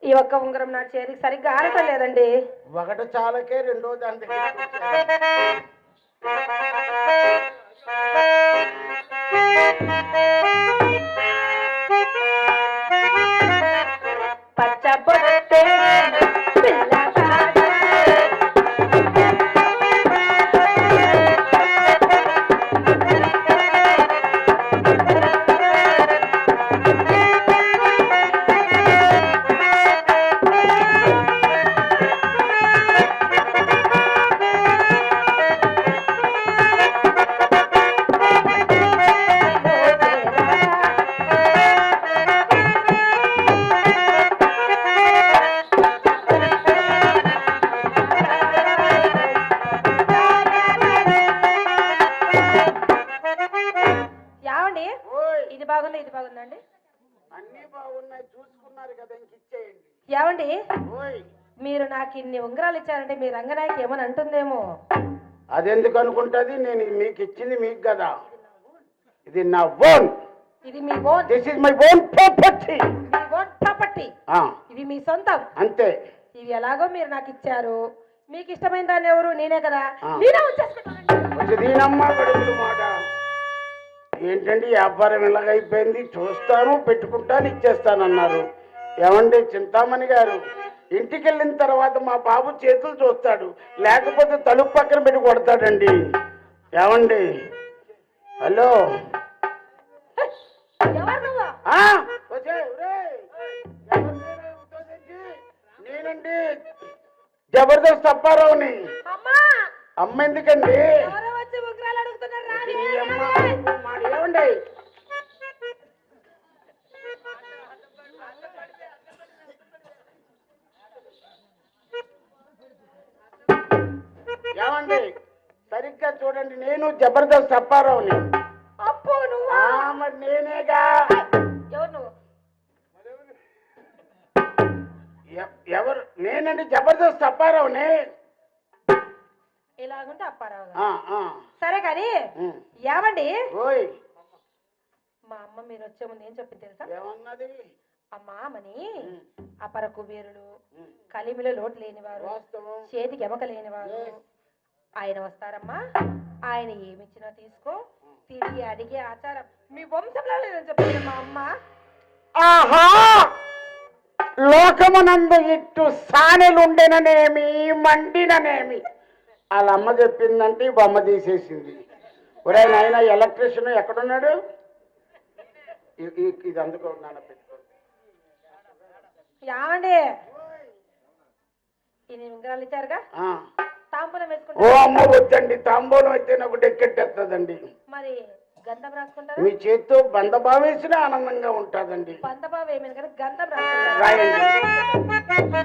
ఈ ఒక్క ఉంగరం నా చేతికి సరిగ్గా ఆడటం లేదండి. ఒకటి చాలకే రెండో దాని పచ్చబొట్టే ఇది బాగుందండి. అన్ని బాగున్నాయి, చూసుకున్నారు కదా, ఇంక ఇచ్చేయండి. ఏమండి మీరు నాకు ఇన్ని ఉంగరాలు ఇచ్చారంటే మీ రంగనాయకి ఏమని అంటుందేమో. అదెందుకు అనుకుంటుంది? నేను మీకు ఇచ్చింది మీకు కదా, ఇది నా ఓన్. ఇది మీ own. This is my own property. మీ ఓన్ ప్రాపర్టీ. ఇది మీ సొంతం అంతే. ఇవి ఎలాగో మీరు నాకు ఇచ్చారు. మీకు ఇష్టమైన దాన్ని ఎవరు? నేనే కదా, నేనే వచ్చేసుకుంటాను. దీనమ్మా గడుపులు మాట ఏంటండి? వ్యాపారం ఇలాగైపోయింది. చూస్తాను, పెట్టుకుంటాను, ఇచ్చేస్తానన్నారు. ఏమండి చింతామణి గారు, ఇంటికి వెళ్ళిన తర్వాత మా బాబు చేతులు చూస్తాడు, లేకపోతే తలుపు పక్కన పెట్టి కొడతాడండి. ఏమండి? హలో ఎవరు నువ్వు ఆ? ఒసేయ్, ఒరేయ్, ఎవరు నేను? ఉత్తోసేసి, నేనండి జబర్దస్త్ అప్పారావుని. అమ్మా అమ్మ ఎందుకండి? ఎవరో వచ్చి ఉంగరాలు అడుగుతున్నారు రాని. ఈ అమ్మ మాట ఏమండి? ఏమండి సరిగ్గా చూడండి, నేను జబర్దస్త్ అప్పారావుని. అప్పు నువ్వు మరి నేనేగా. ఎవరు నువ్వు ఎవరు? నేనండి జబర్దస్త్ అప్పారావుని. ఇలాగుంటే అప్పారావు గారు. ఆ, ఆ. సరే కానీ ఉమ్. ఏమండి ఓయ్, మా అమ్మ మీరు వచ్చే ముందు ఏం చెప్పింది తెలుసా? ఏమన్నది? అమ్మా మని ఉమ్. అపర కుబేరులు ఉమ్. కలిమిలో లోటు లేనివారు వాస్తవం. చేతికి ఎమక లేనివారు Yes. ఆయన వస్తారమ్మా. ఆయన ఏమిచ్చినా తీసుకో, తిరిగి అడిగే ఆచారం మీ వంశంలో లేదని చెప్పింది మా అమ్మ. ఆహా, లోకమునందు ఇట్టు సానెలుండెననేమి మండిననేమి వాళ్ళ అమ్మ చెప్పిందంటే ఈ బొమ్మ తీసేసింది. ఒరే నాయన ఎలక్ట్రీషియన్ ఎక్కడున్నాడు? ఇది అందుకో నాన్న పెట్టుకో. ఏమండి ఇన్ని ఉంగరాలు ఇచ్చారుగా, ఆ. తాంబూలం ఓ వేసుకుంటారు. అమ్మ వద్దండి, తాంబూలం అయితే నాకు డెక్కెట్టేస్తుందండి. మరి గంధం రాసుకుంటారు. మీ చేత్తో బందబా వేసినా ఆనందంగా ఉంటుందండి. బంధబాబు ఏమైంది కానీ గంధం రాసుకుంటారు. రాయండి.